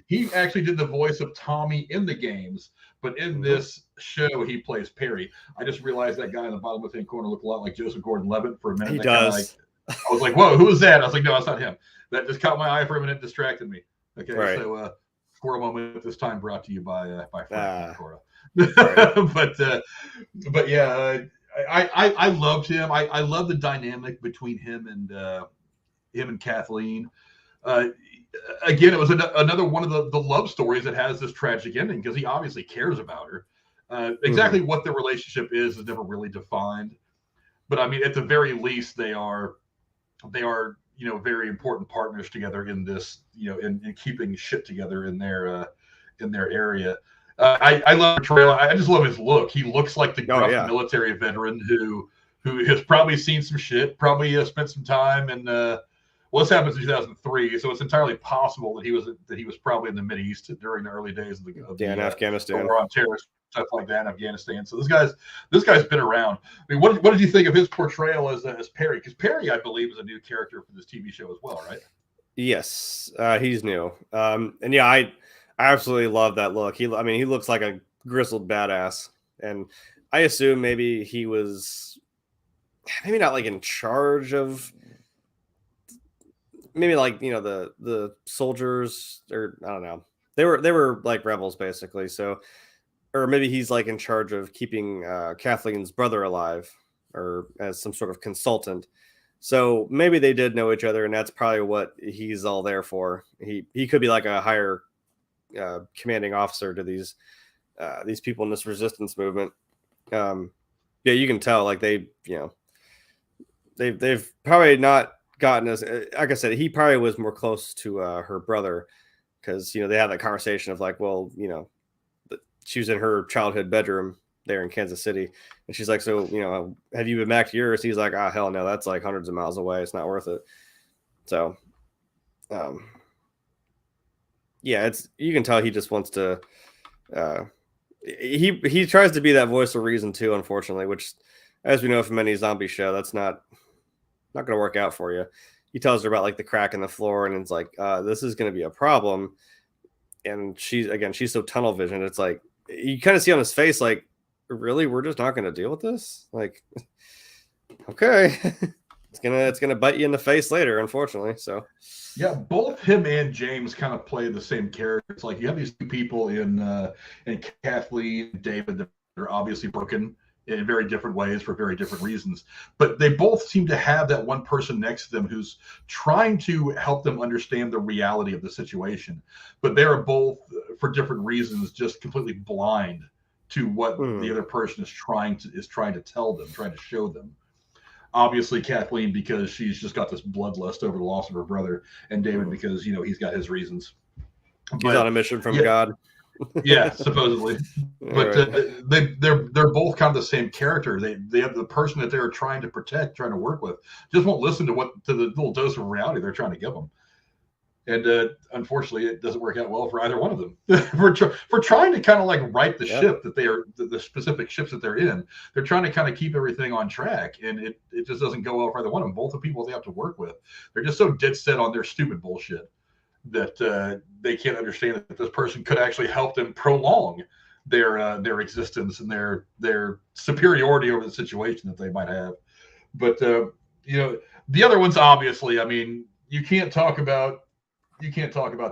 He actually did the voice of Tommy in the games, but in this show, he plays Perry. I just realized that guy in the bottom left-hand corner looked a lot like Joseph Gordon-Levitt for a minute. He does. I was like, whoa, who is that? I was like, no, that's not him. That just caught my eye for a minute, distracted me. Okay, right. So Squirrel Moment this time brought to you by Frank Cora. But yeah, I loved him. I love the dynamic between him and Kathleen. Again, it was another one of the love stories that has this tragic ending because he obviously cares about her. Exactly what their relationship is never really defined, but I mean, at the very least, they are very important partners together in this, in keeping shit together in their area. I love Portrayal. I just love his look. He looks like the gruff military veteran who has probably seen some shit, probably spent some time in. Well, this happened in 2003, so it's entirely possible that he was probably in the Mideast during the early days of Afghanistan, war on terrorist stuff like that in Afghanistan. So this guy's been around. I mean, what did you think of his portrayal as Perry? Because Perry, I believe, is a new character for this TV show as well, right? Yes, he's new. And yeah, I absolutely love that look. He looks like a grizzled badass, and I assume maybe he was maybe not like in charge of. Maybe like the soldiers, or I don't know. They were like rebels basically. So, or maybe he's like in charge of keeping Kathleen's brother alive, or as some sort of consultant. So maybe they did know each other, and that's probably what he's all there for. He could be like a higher commanding officer to these people in this resistance movement. Yeah, you can tell like they've probably not gotten as, like I said, he probably was more close to her brother because they had that conversation of like, well, she was in her childhood bedroom there in Kansas City, and she's like, so have you been back to yours? He's like, hell no, that's like hundreds of miles away, it's not worth it. So yeah, you can tell he just wants to he tries to be that voice of reason too, unfortunately, which, as we know from any zombie show, that's not going to work out for you. He tells her about like the crack in the floor, and it's like, this is going to be a problem. And she's so tunnel vision. It's like, you kind of see on his face, like, really, we're just not going to deal with this. Like, okay, it's gonna bite you in the face later, unfortunately. So yeah, both him and James kind of play the same character. It's like you have these two people in Kathleen and David that are obviously broken in very different ways for very different reasons, but they both seem to have that one person next to them who's trying to help them understand the reality of the situation, but they are both, for different reasons, just completely blind to what the other person is trying to tell them, trying to show them. Obviously Kathleen, because she's just got this bloodlust over the loss of her brother, and David because he's got his reasons. He's on a mission from God. Yeah, supposedly, but they're both kind of the same character. They have the person that they're trying to protect, trying to work with, just won't listen to the little dose of reality they're trying to give them. And unfortunately, it doesn't work out well for either one of them. for trying to kind of like right the ship that they are, the specific ships that they're in. They're trying to kind of keep everything on track, and it just doesn't go well for either one of them. Both the people they have to work with, they're just so dead set on their stupid bullshit that they can't understand that this person could actually help them prolong their existence and their superiority over the situation that they might have. But the other ones, obviously, I mean, you can't talk about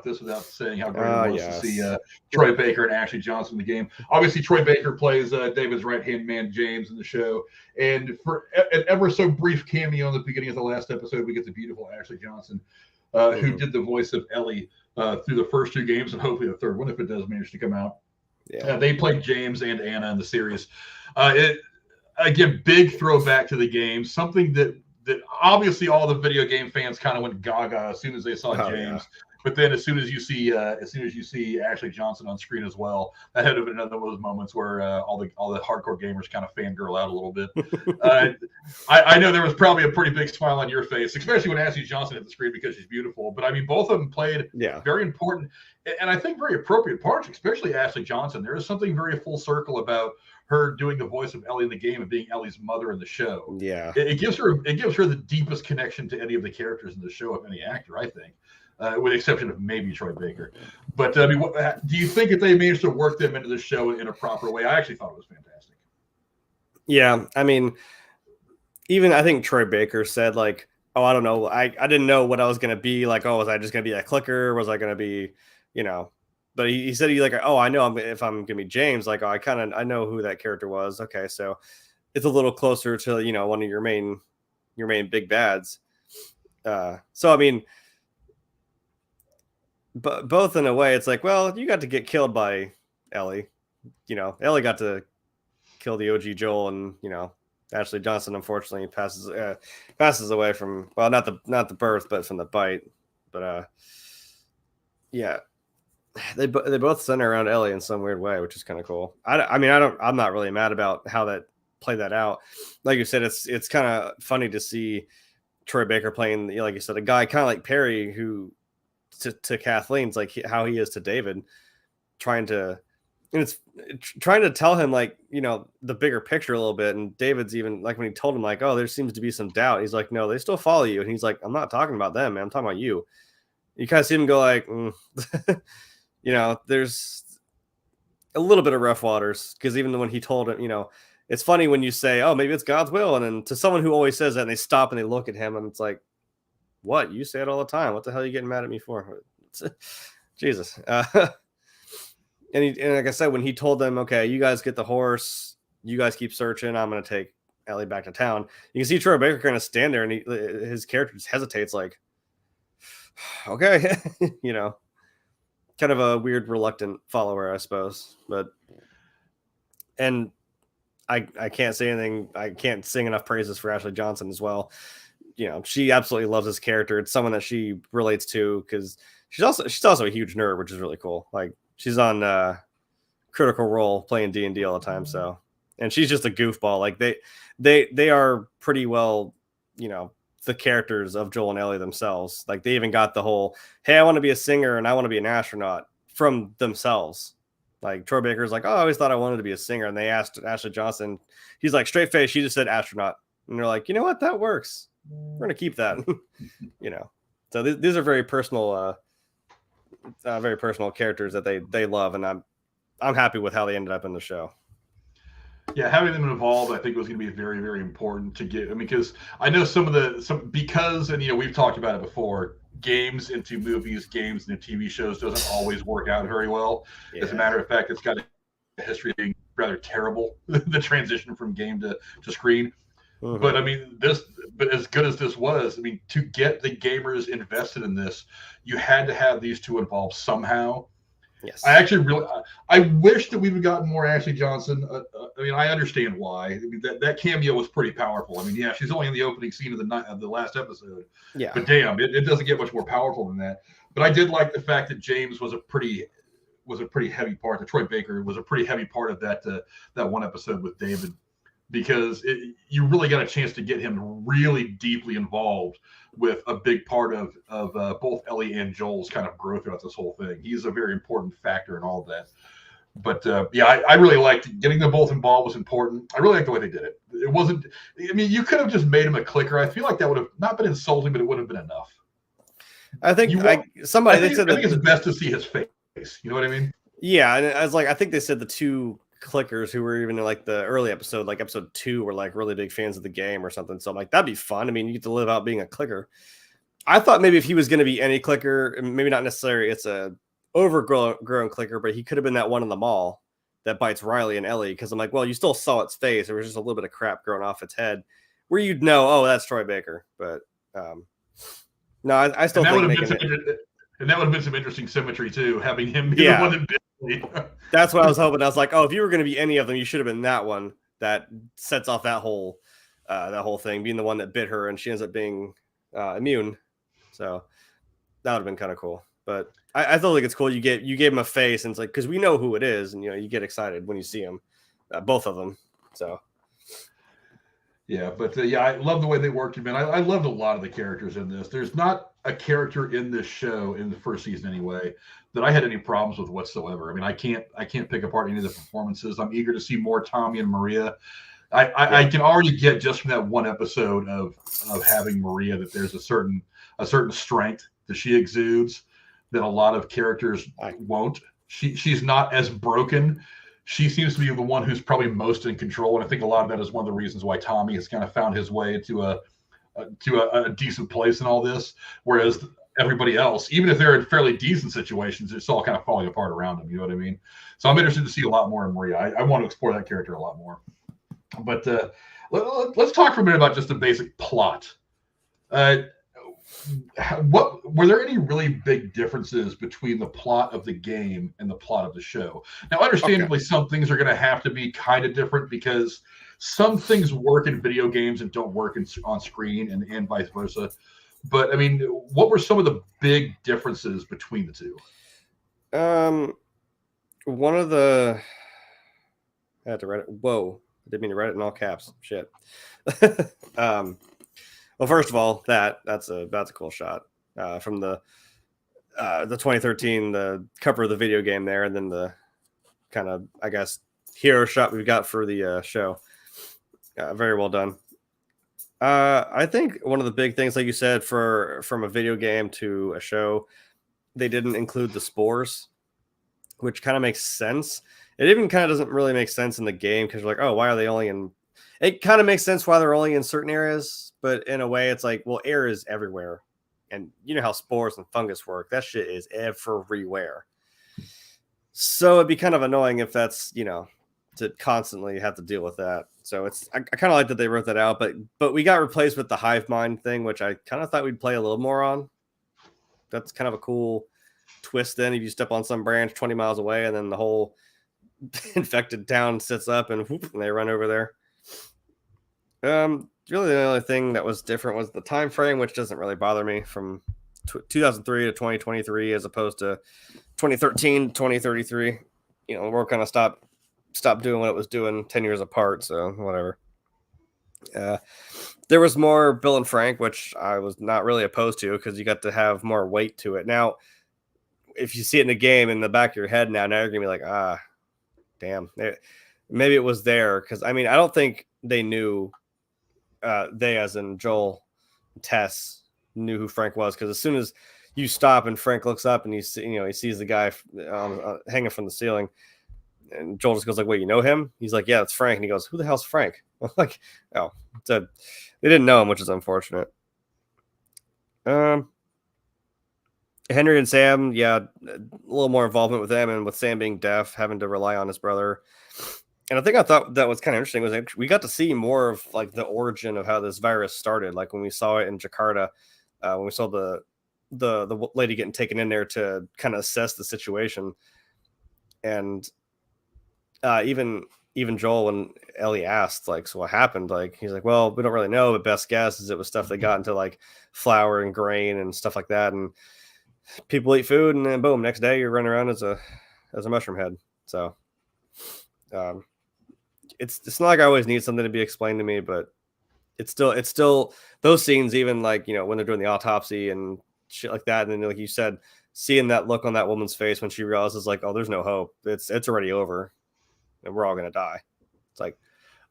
this without saying how great it was to see Troy Baker and Ashley Johnson in the game. Obviously, Troy Baker plays David's right-hand man, James, in the show. And for an ever so brief cameo in the beginning of the last episode, we get the beautiful Ashley Johnson, who did the voice of Ellie through the first two games, and hopefully the third one, if it does manage to come out. Yeah. They played James and Anna in the series. Again, big throwback to the game. Something that obviously all the video game fans kind of went gaga as soon as they saw James. Yeah. But then as soon as you see Ashley Johnson on screen as well, that had to have been another one of those moments where all the hardcore gamers kind of fangirl out a little bit. I know there was probably a pretty big smile on your face, especially when Ashley Johnson hit the screen because she's beautiful. But I mean, both of them played very important and I think very appropriate parts, especially Ashley Johnson. There is something very full circle about her doing the voice of Ellie in the game and being Ellie's mother in the show. Yeah, it gives her the deepest connection to any of the characters in the show of any actor, I think. With the exception of maybe Troy Baker. But I mean, do you think that they managed to work them into the show in a proper way? I actually thought it was fantastic. Yeah, I mean, even I think Troy Baker said like, "Oh, I don't know, I didn't know what I was gonna be like. Oh, was I just gonna be a clicker? Was I gonna be, you know?" But he said he like, "Oh, I know if I'm gonna be James, like, oh, I know who that character was. Okay, so it's a little closer to one of your main big bads." So I mean. But both in a way, it's like, well, you got to get killed by Ellie. Ellie got to kill the OG Joel, and Ashley Johnson unfortunately passes away from not the birth, but from the bite. But yeah, they both center around Ellie in some weird way, which is kind of cool. I'm not really mad about how that played that out. Like you said, it's kind of funny to see Troy Baker playing, like you said, a guy kind of like Perry who. To Kathleen's like how he is to David, trying to tell him like the bigger picture a little bit. And David's even like when he told him like, oh, there seems to be some doubt. He's like, no, they still follow you. And he's like, I'm not talking about them, man. I'm talking about you. You kind of see him go like, there's a little bit of rough waters because even when he told him, it's funny when you say, oh, maybe it's God's will, and then to someone who always says that, and they stop and they look at him, and it's like. What? You say it all the time. What the hell are you getting mad at me for? Jesus. And like I said, when he told them, okay, you guys get the horse, you guys keep searching, I'm going to take Ellie back to town. You can see Troy Baker kind of stand there and his character just hesitates like, okay, kind of a weird, reluctant follower, I suppose. And I can't say anything. I can't sing enough praises for Ashley Johnson as well. She absolutely loves this character. It's someone that she relates to because she's also a huge nerd, which is really cool. Like she's on Critical Role playing D&D all the time. So, and she's just a goofball. Like they are pretty well, the characters of Joel and Ellie themselves. Like they even got the whole, hey, I want to be a singer and I want to be an astronaut from themselves. Like Troy Baker's like, oh, I always thought I wanted to be a singer. And they asked Ashley Johnson, he's like straight face. She just said astronaut. And they're like, you know what? That works. We're going to keep that, So these are very personal characters that they love. And I'm happy with how they ended up in the show. Yeah, having them involved, I think was going to be very, very important to get. I mean, because I know we've talked about it before, games into movies, games into TV shows doesn't always work out very well. Yeah. As a matter of fact, it's got a history of being rather terrible, the transition from game to screen. Mm-hmm. But I mean, but as good as this was, I mean, to get the gamers invested in this, you had to have these two involved somehow. Yes. I wish that we'd gotten more Ashley Johnson. I mean, I understand why. I mean, that cameo was pretty powerful. I mean, yeah, she's only in the opening scene of the last episode. Yeah. But damn, it doesn't get much more powerful than that. But I did like the fact that James was a pretty heavy part. That Troy Baker was a pretty heavy part of that one episode with David. Because you really got a chance to get him really deeply involved with a big part of both Ellie and Joel's kind of growth throughout this whole thing. He's a very important factor in all of that. But I really liked getting them both involved was important. I really liked the way they did it. It wasn't. I mean, you could have just made him a clicker. I feel like that would have not been insulting, but it would have been enough. I think I think it's best to see his face. You know what I mean? Yeah, and I was like, I think they said the two clickers who were even in like the early episode, like episode 2, were like really big fans of the game or something. So I'm like, that'd be fun. I mean, you get to live out being a clicker. I thought maybe if he was going to be any clicker, maybe not necessarily it's a overgrown clicker, but he could have been that one in the mall that bites Riley and Ellie. Because I'm like, well, you still saw its face. There was just a little bit of crap growing off its head where you'd know, oh, that's Troy Baker. But no, I still think and that would have been some interesting symmetry too, having him be the one that bit That's what I was hoping. I was like, oh, if you were going to be any of them, you should have been that one that sets off that whole thing, being the one that bit her, and she ends up being immune. So that would have been kind of cool. But I still think it's cool. You gave him a face, and it's like, because we know who it is, and you get excited when you see him, both of them. So. Yeah, but I love the way they worked him in. I loved a lot of the characters in this. There's not a character in this show, in the first season anyway, that I had any problems with whatsoever. I mean, I can't pick apart any of the performances. I'm eager to see more Tommy and Maria. I can already get just from that one episode of having Maria that there's a certain strength that she exudes that a lot of characters won't. She's not as broken. She seems to be the one who's probably most in control, and I think a lot of that is one of the reasons why Tommy has kind of found his way to a decent place in all this, whereas everybody else, even if they're in fairly decent situations, it's all kind of falling apart around them. You know what I mean? So I'm interested to see a lot more of Maria. I want to explore that character a lot more. But let's talk for a minute about just the basic plot. What were there any really big differences between the plot of the game and the plot of the show? Now, understandably, some things are going to have to be kind of different because some things work in video games and don't work on screen, and vice versa. But I mean, what were some of the big differences between the two? One of the I had to write it. Whoa, I didn't mean to write it in all caps. Shit. Well, first of all, that's a cool shot from the 2013, the cover of the video game there, and then the kind of, I guess, hero shot we've got for the show. Very well done. I think one of the big things, like you said, from a video game to a show, they didn't include the spores, which kind of makes sense. It even kind of doesn't really make sense in the game because you're like, oh, why are they only in? It kind of makes sense why they're only in certain areas, but in a way, it's like, well, air is everywhere, and you know how spores and fungus work. That shit is everywhere. So it'd be kind of annoying if that's to constantly have to deal with that. So I kind of like that they wrote that out, but we got replaced with the hive mind thing, which I kind of thought we'd play a little more on. That's kind of a cool twist. Then if you step on some branch 20 miles away, and then the whole infected town sits up and whoop, and they run over there. Really the only thing that was different was the time frame, which doesn't really bother me, from 2003 to 2023 as opposed to 2013 to 2033. We're kind of stopped doing what it was doing 10 years apart, so whatever. There was more Bill and Frank, which I was not really opposed to because you got to have more weight to it. Now, if you see it in the game in the back of your head now you're gonna be like, damn, maybe it was there, because I mean, I don't think they knew. They, as in Joel, Tess, knew who Frank was, because as soon as you stop and Frank looks up and he sees the guy hanging from the ceiling, and Joel just goes like, "Wait, you know him?" He's like, "Yeah, it's Frank." And he goes, "Who the hell's Frank?" I'm like, oh, so they didn't know him, which is unfortunate. Henry and Sam, a little more involvement with them, and with Sam being deaf, having to rely on his brother. And I thought that was kind of interesting was we got to see more of like the origin of how this virus started. Like when we saw it in Jakarta, when we saw the lady getting taken in there to kind of assess the situation. And even Joel, when Ellie asked, like, so what happened? Like, he's like, well, we don't really know, but best guess is it was stuff they got into like flour and grain and stuff like that. And people eat food, and then boom, next day you're running around as a mushroom head. So it's not like I always need something to be explained to me, but it's still those scenes, even like, when they're doing the autopsy and shit like that. And then, like you said, seeing that look on that woman's face when she realizes like, oh, there's no hope. It's already over and we're all going to die. It's like,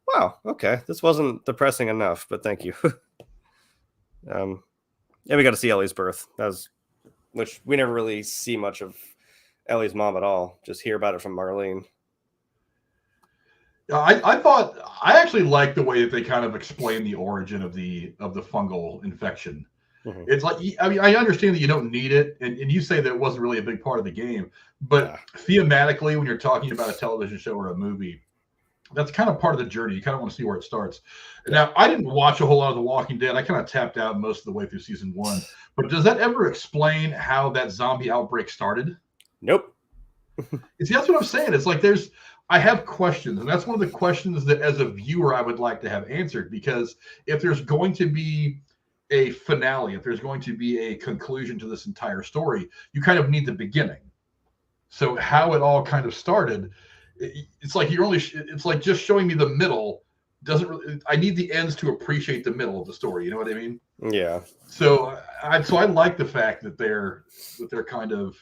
wow, okay. This wasn't depressing enough, but thank you. And we got to see Ellie's birth, which we never really see much of Ellie's mom at all. Just hear about it from Marlene. I actually like the way that they kind of explain the origin of the fungal infection. Mm-hmm. It's like, I mean, I understand that you don't need it, and you say that it wasn't really a big part of the game, but thematically, when you're talking about a television show or a movie, that's kind of part of the journey. You kind of want to see where it starts. Now, I didn't watch a whole lot of The Walking Dead. I kind of tapped out most of the way through season 1. But does that ever explain how that zombie outbreak started? Nope. See, that's what I'm saying. It's like I have questions, and that's one of the questions that as a viewer I would like to have answered, because if there's going to be a finale, if there's going to be a conclusion to this entire story, you kind of need the beginning. So how it all kind of started, it's like it's like just showing me the middle doesn't really, I need the ends to appreciate the middle of the story. You know what I mean? Yeah. So I like the fact that they're kind of,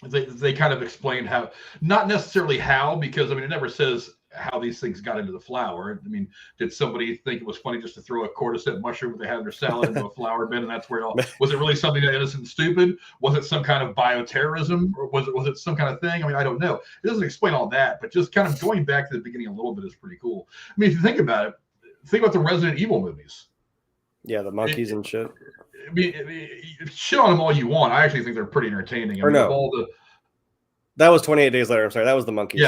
they kind of explained how, not necessarily how, because I mean, it never says how these things got into the flour. I mean, did somebody think it was funny just to throw a cordyceps mushroom that they had in their salad into a flour bin, and that's where it all, was it really something that innocent and stupid? Was it some kind of bioterrorism, or was it some kind of thing? I mean, I don't know. It doesn't explain all that, but just kind of going back to the beginning a little bit is pretty cool. I mean, if you think about it, think about the Resident Evil movies. Yeah, the monkeys and shit. I mean, shit on them all you want. I actually think they're pretty entertaining. I mean, no. of all the, that was 28 Days Later. I'm sorry, that was the monkeys.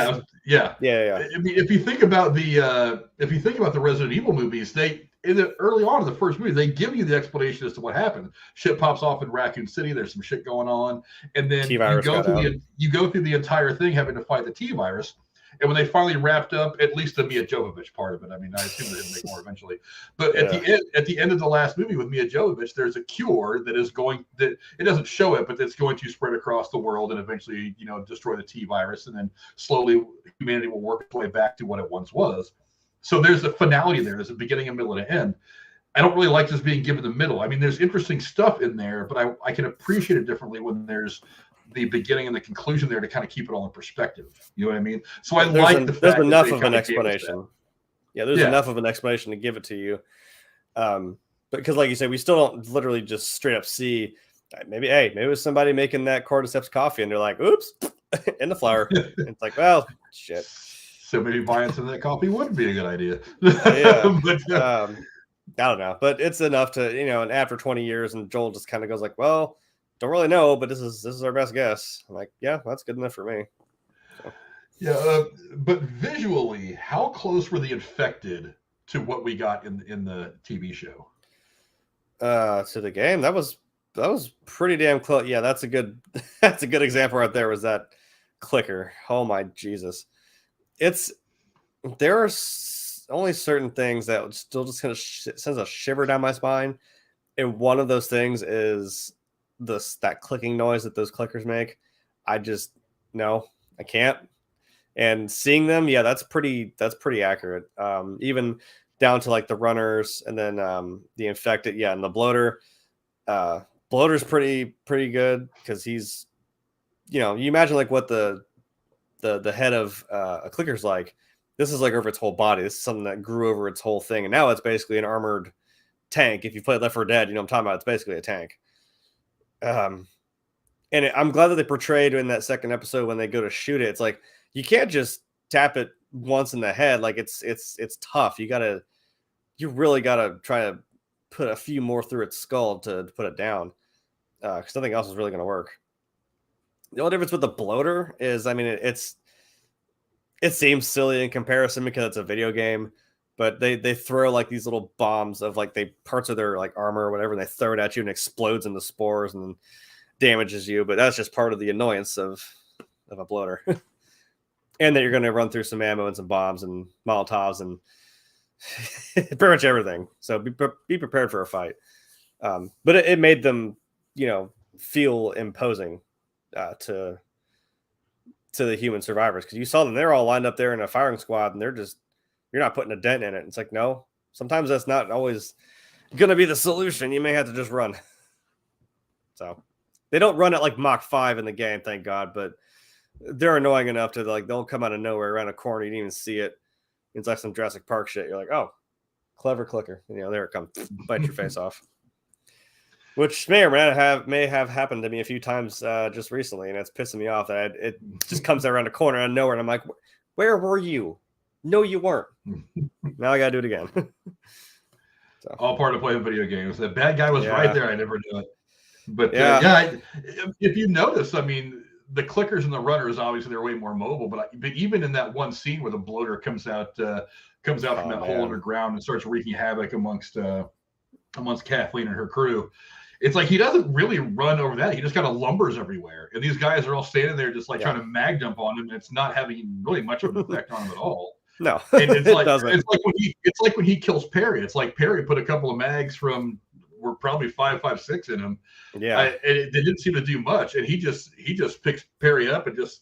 Yeah. I mean, if you think about the Resident Evil movies, early on in the first movie, they give you the explanation as to what happened. Shit pops off in Raccoon City. There's some shit going on, and then you go through the entire thing having to fight the T-virus. And when they finally wrapped up, at least the Mia Jovovich part of it, I mean, I assume they're going to make more eventually. But at the end of the last movie with Mia Jovovich, there's a cure that it doesn't show it, but it's going to spread across the world and eventually, destroy the T virus, and then slowly humanity will work its way back to what it once was. So there's a finality there. There's a beginning, a middle, and an end. I don't really like just being given the middle. I mean, there's interesting stuff in there, but I can appreciate it differently when there's the beginning and the conclusion there to kind of keep it all in perspective. You know what I mean? So there's enough of an explanation. Yeah, there's enough of an explanation to give it to you. Because like you said, we still don't literally just straight up see maybe it was somebody making that cordyceps coffee and they're like, oops, in the flour. It's like, well, shit. So maybe buying some of that coffee would be a good idea. Yeah. I don't know, but it's enough to, and after 20 years, and Joel just kind of goes like, well, don't really know, but this is our best guess. I'm like, yeah, that's good enough for me. So. Yeah, but visually, how close were the infected to what we got in the TV show? To the game, that was pretty damn close. Yeah, that's a good example right there. Was that clicker? Oh my Jesus! There are only certain things that still just kind of sends a shiver down my spine, and one of those things is that clicking noise that those clickers make. I can't. And seeing them, yeah, that's pretty accurate. Even down to like the runners, and then the infected, yeah, and the bloater. Bloater's pretty good because he's, you imagine like what the head of a clicker's like. This is like over its whole body. This is something that grew over its whole thing, and now it's basically an armored tank. If you played Left 4 Dead, you know what I'm talking about. It's basically a tank. And I'm glad that they portrayed in that second episode when they go to shoot it. It's like you can't just tap it once in the head. Like it's tough. You really gotta try to put a few more through its skull to put it down, because nothing else is really going to work. The only difference with the bloater is, I mean, it seems silly in comparison because it's a video game, but they throw like these little bombs of like parts of their like armor or whatever, and they throw it at you and it explodes into spores and damages you. But that's just part of the annoyance of a bloater. And that you're going to run through some ammo and some bombs and Molotovs and pretty much everything. So be prepared for a fight. But it made them, feel imposing to the human survivors, because you saw them, they're all lined up there in a firing squad, and you're not putting a dent in it. It's like, no, sometimes that's not always going to be the solution. You may have to just run. So they don't run at like Mach 5 in the game, thank God, but they're annoying enough to like, they'll come out of nowhere around a corner. You didn't even see it. It's like some Jurassic Park shit. You're like, oh, clever clicker. There it comes. Bite your face off. Which may or may have happened to me a few times just recently, and it's pissing me off that it just comes around a corner out of nowhere, and I'm like, where were you? No, you weren't. Now I got to do it again. So. All part of playing video games. The bad guy was right there. I never knew it. But if you notice, I mean, the clickers and the runners, obviously they're way more mobile, but even in that one scene where the bloater comes out from that hole underground and starts wreaking havoc amongst Kathleen and her crew, it's like he doesn't really run over that. He just kind of lumbers everywhere. And these guys are all standing there just like trying to mag jump on him. And it's not having really much of an effect on him at all. No, and it's like doesn't. It's like when he kills Perry. It's like Perry put a couple of mags from were probably 5.56 in him. Yeah. And it didn't seem to do much. And he just picks Perry up and just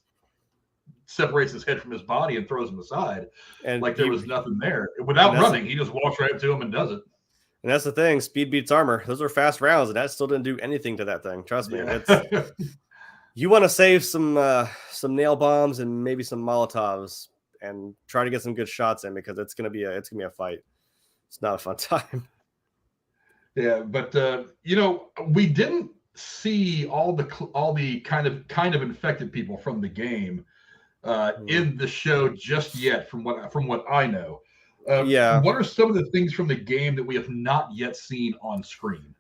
separates his head from his body and throws him aside. And like there was nothing there. Without running, he just walks right up to him and does it. And that's the thing. Speed beats armor. Those are fast rounds, and that still didn't do anything to that thing. Trust me. It's, you want to save some nail bombs and maybe some Molotovs and try to get some good shots in, because it's gonna be a fight. It's not a fun time. Yeah, but we didn't see all the kind of infected people from the game in the show just yet, from what I know. What are some of the things from the game that we have not yet seen on screen?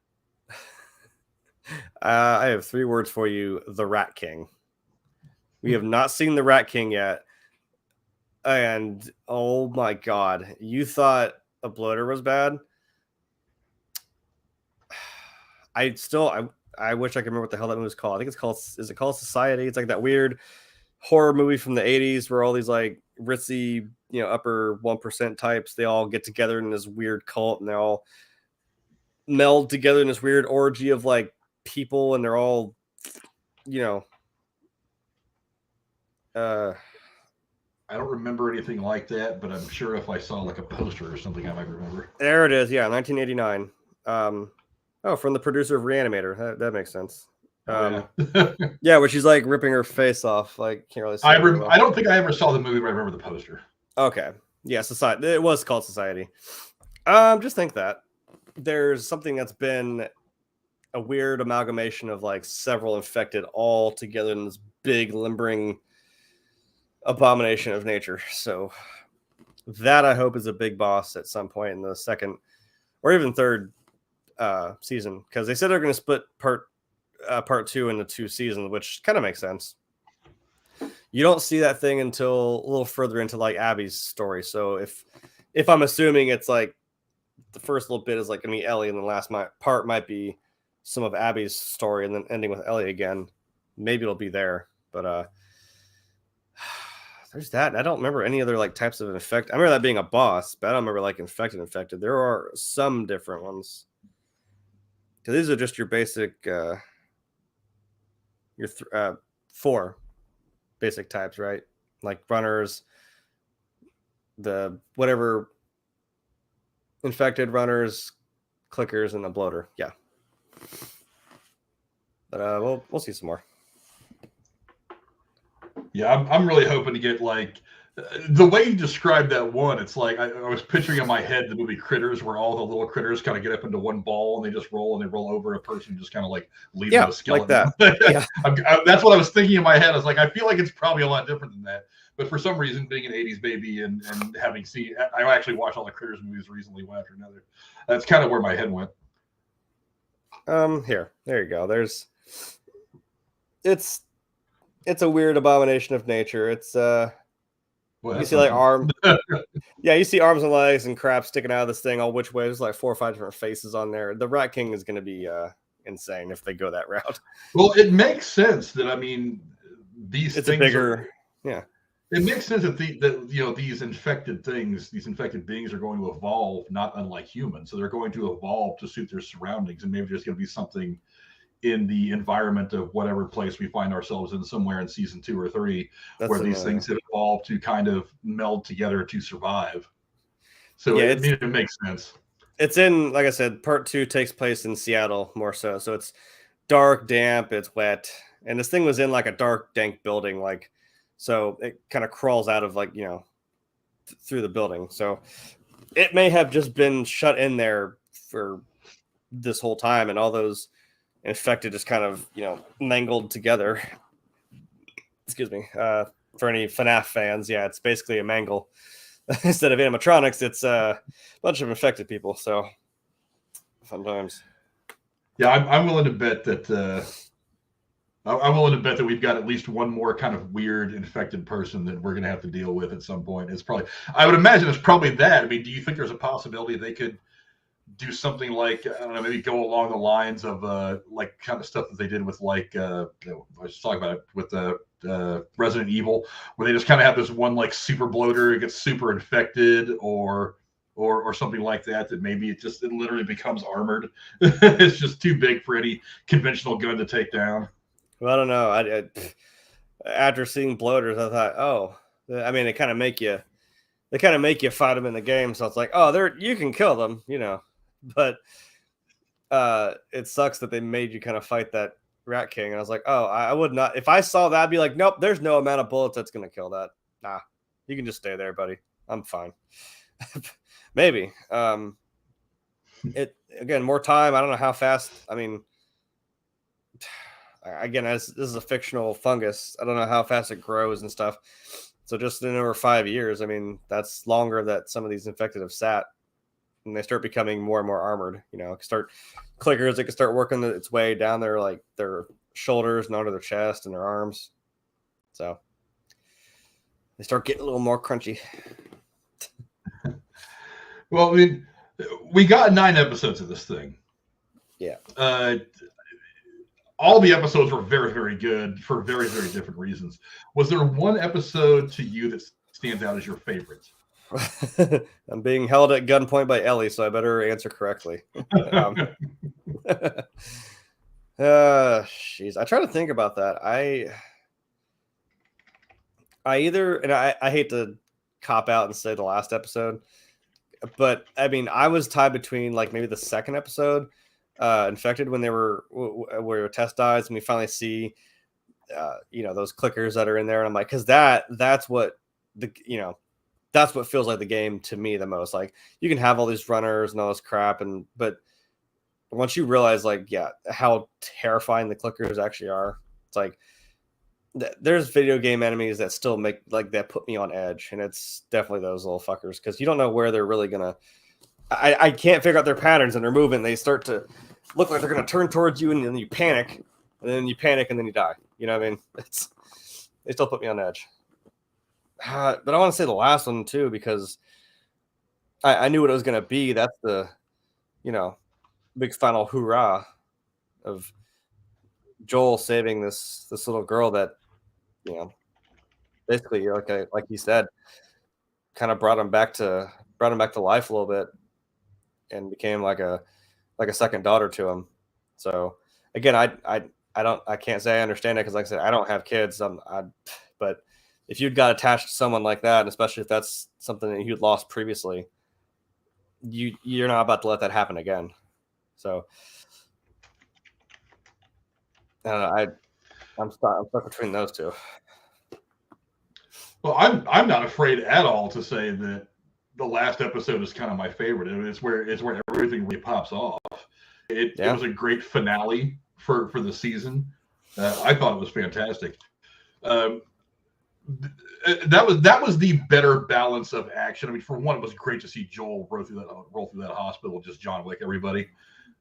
I have 3 words for you: the Rat King. We have not seen the Rat King yet, and oh my god, you thought a bloater was bad? I wish I could remember what the hell that movie was called. I think is it called Society? It's like that weird horror movie from the 80s where all these like ritzy, upper 1% types, they all get together in this weird cult and they all meld together in this weird orgy of like people, and they're all, I don't remember anything like that, but I'm sure if I saw like a poster or something, I might remember. There it is. Yeah, 1989. From the producer of Reanimator. That makes sense. Yeah, where she's like ripping her face off. Like, can't really see. I don't think I ever saw the movie, but I remember the poster. Okay. Yeah, Society. It was called Society. Just think that there's something that's been a weird amalgamation of like several infected all together in this big limbering abomination of nature. So that I hope is a big boss at some point in the second or even third season, because they said they're going to split part 2 into 2 seasons, which kind of makes sense. You don't see that thing until a little further into like Abby's story. So if I'm assuming it's like the first little bit is like going to be Ellie, and the last part might be some of Abby's story, and then ending with Ellie again, maybe it'll be there. But there's that. I don't remember any other like types of infect. I remember that being a boss, but I don't remember like infected. There are some different ones. So these are just your basic, your 4 basic types, right? Like runners, the whatever infected runners, clickers, and a bloater. Yeah. But we'll see some more. Yeah, I'm really hoping to get like the way you described that one. It's like I was picturing in my head the movie Critters, where all the little critters kind of get up into one ball and they just roll over a person, just kind of like leaving a skeleton. Like that. Yeah. That's what I was thinking in my head. I was like, I feel like it's probably a lot different than that. But for some reason, being an 80s baby and having seen, I actually watched all the Critters movies recently, one after another. That's kind of where my head went. There you go. It's a weird abomination of nature. It's you see like arms. Yeah, you see arms and legs and crap sticking out of this thing all which way. There's like 4 or 5 different faces on there. The Rat King is going to be insane if they go that route. Well, it makes sense that, I mean, these it's things bigger. It makes sense that these infected things, these infected beings, are going to evolve not unlike humans. So they're going to evolve to suit their surroundings, and maybe there's going to be something in the environment of whatever place we find ourselves in somewhere in season 2 or 3 where these things have evolved to kind of meld together to survive. So yeah, it makes sense. It's in, like I said, part 2 takes place in Seattle more so. So it's dark, damp, it's wet. And this thing was in like a dark, dank building. Like, so it kind of crawls out of like, through the building. So it may have just been shut in there for this whole time, and all those infected just kind of mangled together. Excuse me. For any FNAF fans, yeah, it's basically a mangle. Instead of animatronics, it's a bunch of infected people. So fun times. Yeah, I'm willing to bet that I'm willing to bet that we've got at least one more kind of weird infected person that we're going to have to deal with at some point. I would imagine it's probably that. I mean, do you think there's a possibility they could do something like, I don't know, maybe go along the lines of like kind of stuff that they did with like I was talking about it with Resident Evil, where they just kind of have this one like super bloater, it gets super infected, or something like that. That maybe it literally becomes armored. It's just too big for any conventional gun to take down. Well, I don't know. I after seeing bloaters, I thought, oh, I mean, they kind of make you fight them in the game. So it's like, oh, you can kill them, you know. But it sucks that they made you kind of fight that Rat King. And I was like, oh, I would not. If I saw that, I'd be like, nope, there's no amount of bullets that's going to kill that. Nah, you can just stay there, buddy. I'm fine. Maybe. Again, more time. I don't know how fast. I mean, again, as this is a fictional fungus, I don't know how fast it grows and stuff. So just in over 5 years, I mean, that's longer that some of these infected have sat. And they start becoming more and more armored. You know, clickers, it can start working its way down their shoulders and onto their chest and their arms. So they start getting a little more crunchy. Well, I mean, we got 9 episodes of this thing. Yeah. All the episodes were very, very good for very, very different reasons. Was there one episode to you that stands out as your favorite? I'm being held at gunpoint by Ellie, so I better answer correctly. Jeez, I try to think about that. I hate to cop out and say the last episode, but I mean, I was tied between like maybe the second episode, infected, when they were test dies, and we finally see, those clickers that are in there, and I'm like, because that's what that's what feels like the game to me the most. Like, you can have all these runners and all this crap, but once you realize, like, yeah, how terrifying the clickers actually are, it's like there's video game enemies that still make that put me on edge, and it's definitely those little fuckers, because you don't know where they're really gonna. I can't figure out their patterns and their movement. They start to look like they're gonna turn towards you, and then you panic, and then you die. You know what I mean? They still put me on edge. But I want to say the last one too, because I knew what it was going to be. That's the, big final hoorah of Joel saving this little girl that, basically, like he said, kind of brought him back to life a little bit, and became like a second daughter to him. So again, I can't say I understand it, because like I said, I don't have kids. But if you'd got attached to someone like that, and especially if that's something that you'd lost previously, you're not about to let that happen again. So I'm stuck between those two. Well, I'm not afraid at all to say that the last episode is kind of my favorite. I mean, it's where everything really pops off. It was a great finale for the season. I thought it was fantastic. That was the better balance of action. I mean, for one, it was great to see Joel roll through that hospital, just John Wick everybody.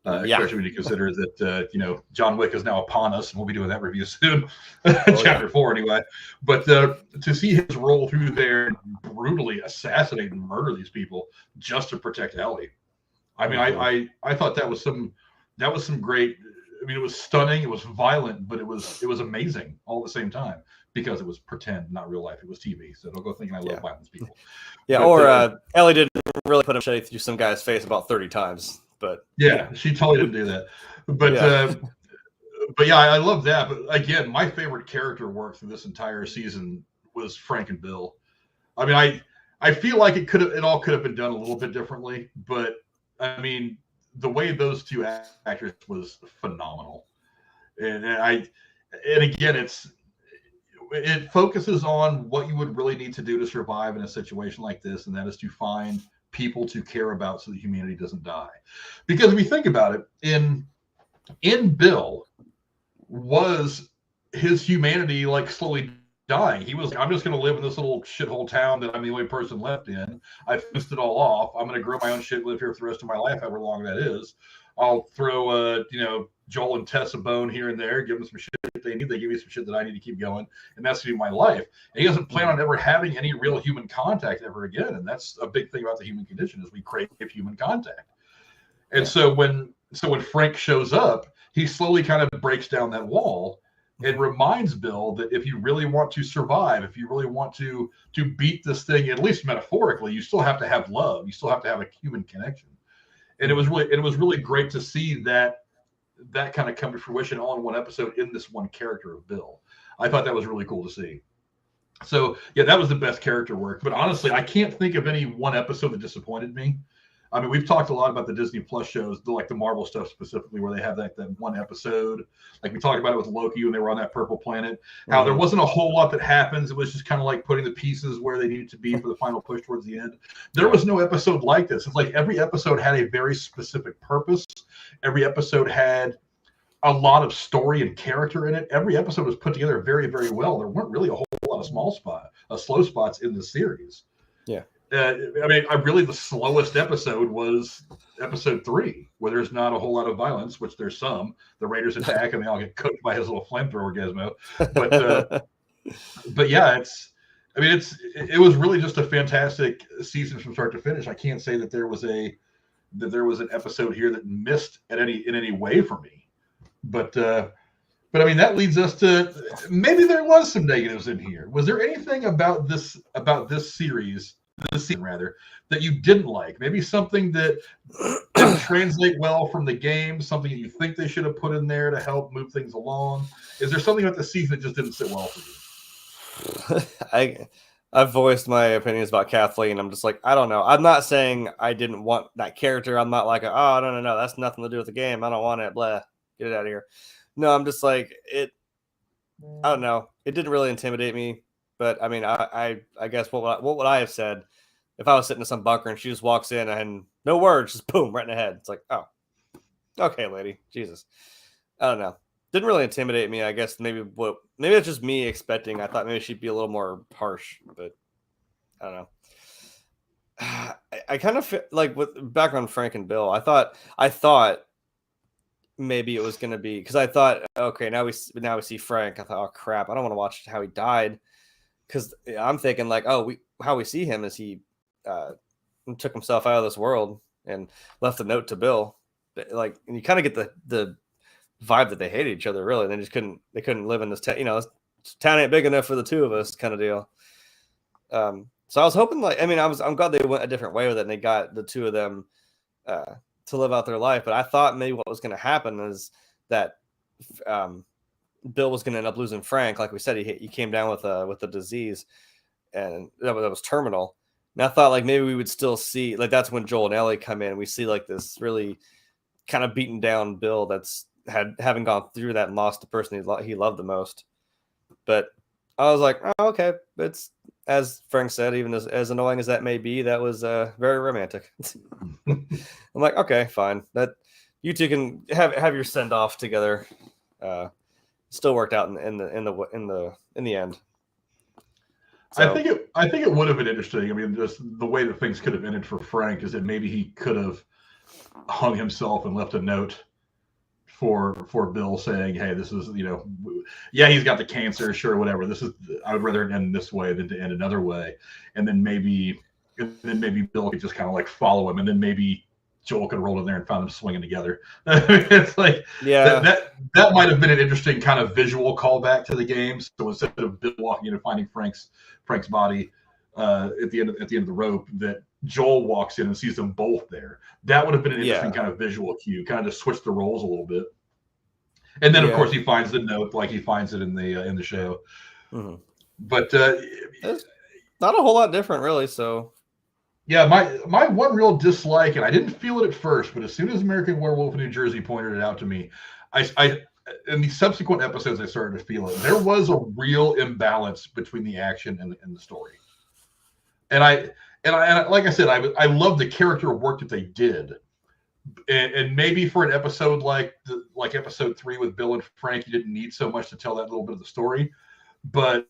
Especially when you consider that John Wick is now upon us, and we'll be doing that review soon, chapter 4 anyway. But to see his roll through there and brutally assassinate and murder these people just to protect Ellie, I mean, I thought that was some great. I mean, it was stunning, it was violent, but it was amazing all at the same time, because it was pretend, not real life. It was TV, so don't go thinking I love violence, people. Yeah, but, Ellie didn't really put a shade through some guy's face about 30 times. But yeah, she totally didn't do that. But but yeah, I love that. But again, my favorite character work through this entire season was Frank and Bill. I mean, I feel like it all could have been done a little bit differently, but I mean, the way those two actors was phenomenal. And again, it focuses on what you would really need to do to survive in a situation like this, and that is to find people to care about so that humanity doesn't die. Because if you think about it, in Bill, was his humanity like slowly dying? He was, I'm just going to live in this little shithole town that I'm the only person left in. I fenced it all off. I'm going to grow my own shit, live here for the rest of my life, however long that is. I'll throw Joel and Tess a bone here and there, give them some shit they need. They give me some shit that I need to keep going, and that's going to be my life. And he doesn't plan on ever having any real human contact ever again, and that's a big thing about the human condition, is we crave human contact. And so when Frank shows up, he slowly kind of breaks down that wall and reminds Bill that if you really want to survive, if you really want to beat this thing, at least metaphorically, you still have to have love. You still have to have a human connection. And it was really great to see that kind of come to fruition all in one episode in this one character of Bill. I thought that was really cool to see. So yeah, that was the best character work. But honestly, I can't think of any one episode that disappointed me. I mean, we've talked a lot about the Disney Plus shows, like the Marvel stuff specifically, where they have that one episode. Like we talked about it with Loki when they were on that purple planet. How there wasn't a whole lot that happens. It was just kind of like putting the pieces where they needed to be for the final push towards the end. There was no episode like this. It's like every episode had a very specific purpose. Every episode had a lot of story and character in it. Every episode was put together very, very well. There weren't really a whole lot of slow spots in the series. Yeah. I mean, the slowest episode was episode 3, where there's not a whole lot of violence, which there's some. The Raiders attack and they all get cooked by his little flamethrower gizmo. But yeah, it was really just a fantastic season from start to finish. I can't say that there was an episode here that missed in any way for me. But I mean, that leads us to maybe there was some negatives in here. Was there anything about this series, that you didn't like? Maybe something that didn't translate well from the game, something that you think they should have put in there to help move things along? Is there something about the season that just didn't sit well for you? I've voiced my opinions about Kathleen. I'm just like, I don't know. I'm not saying I didn't want that character. I'm not like, oh, no, that's nothing to do with the game. I don't want it. Blah, get it out of here. No, I'm just like, I don't know. It didn't really intimidate me. But I mean, I guess what would I have said if I was sitting in some bunker and she just walks in and no words, just boom, right in the head. It's like, oh, okay, lady, Jesus. I don't know. Didn't really intimidate me. I guess maybe it's just me expecting. I thought maybe she'd be a little more harsh, but I don't know. I kind of feel like with back on Frank and Bill, I thought maybe it was going to be, because I thought, okay, now we see Frank. I thought, oh crap, I don't want to watch how he died. Because I'm thinking like, how we see him is he took himself out of this world and left a note to Bill. Like, and you kind of get the vibe that they hated each other, really. They just couldn't live in this town. This town ain't big enough for the two of us, kind of deal. So I was hoping, like, I mean, I'm glad they went a different way with it and they got the two of them to live out their life. But I thought maybe what was going to happen is that Bill was going to end up losing Frank. Like we said, he came down with a disease, and that was terminal. And I thought like maybe we would still see, like, that's when Joel and Ellie come in. We see like this really kind of beaten down Bill that's having gone through that and lost the person he loved the most. But I was like, oh, okay, it's, as Frank said, even as annoying as that may be, that was very romantic. I'm like, okay, fine. That you two can have your send off together. Still worked out in the end. So, I think it would have been interesting. I mean, just the way that things could have ended for Frank is that maybe he could have hung himself and left a note for Bill saying, "Hey, this is, yeah, he's got the cancer, sure, whatever. I would rather it end this way than to end another way." And then maybe Bill could just kind of like follow him, and then maybe Joel could roll in there and found them swinging together. It's like, yeah, that might have been an interesting kind of visual callback to the game. So instead of Bill walking in and finding Frank's body at the end of the rope, that Joel walks in and sees them both there. That would have been an interesting kind of visual cue, kind of just switch the roles a little bit. And then of course he finds the note like he finds it in the show. Mm-hmm. But it's not a whole lot different, really. So. Yeah, my one real dislike, and I didn't feel it at first, but as soon as American Werewolf in New Jersey pointed it out to me, I in the subsequent episodes I started to feel it. There was a real imbalance between the action and the story. And I like I said, I love the character work that they did. And maybe for an episode like episode 3 with Bill and Frank, you didn't need so much to tell that little bit of the story. But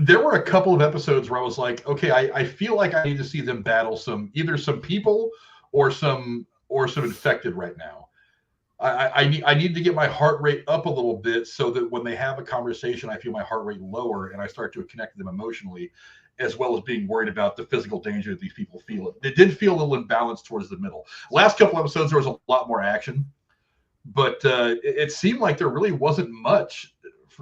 there were a couple of episodes where I was like, okay, I feel like I need to see them battle either some people or some infected right now. I need to get my heart rate up a little bit so that when they have a conversation, I feel my heart rate lower and I start to connect with them emotionally, as well as being worried about the physical danger that these people feel. It did feel a little imbalanced towards the middle. Last couple episodes, there was a lot more action, but it seemed like there really wasn't much,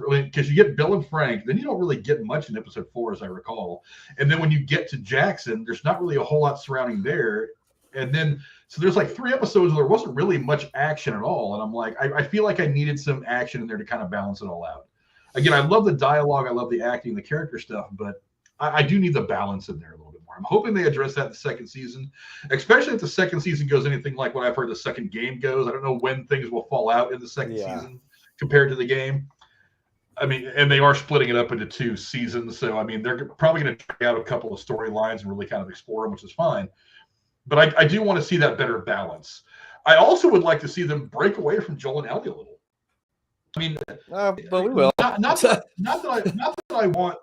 because you get Bill and Frank, then you don't really get much in episode 4, as I recall. And then when you get to Jackson, there's not really a whole lot surrounding there. And then, so there's like 3 episodes where there wasn't really much action at all. And I'm like, I feel like I needed some action in there to kind of balance it all out. Again, I love the dialogue, I love the acting, the character stuff, but I do need the balance in there a little bit more. I'm hoping they address that in the second season, especially if the second season goes anything like what I've heard the second game goes. I don't know when things will fall out in the second season compared to the game. I mean, and they are splitting it up into 2 seasons. So, I mean, they're probably going to try out a couple of storylines and really kind of explore them, which is fine. But I do want to see that better balance. I also would like to see them break away from Joel and Ellie a little. I mean, but we will. Not that I want.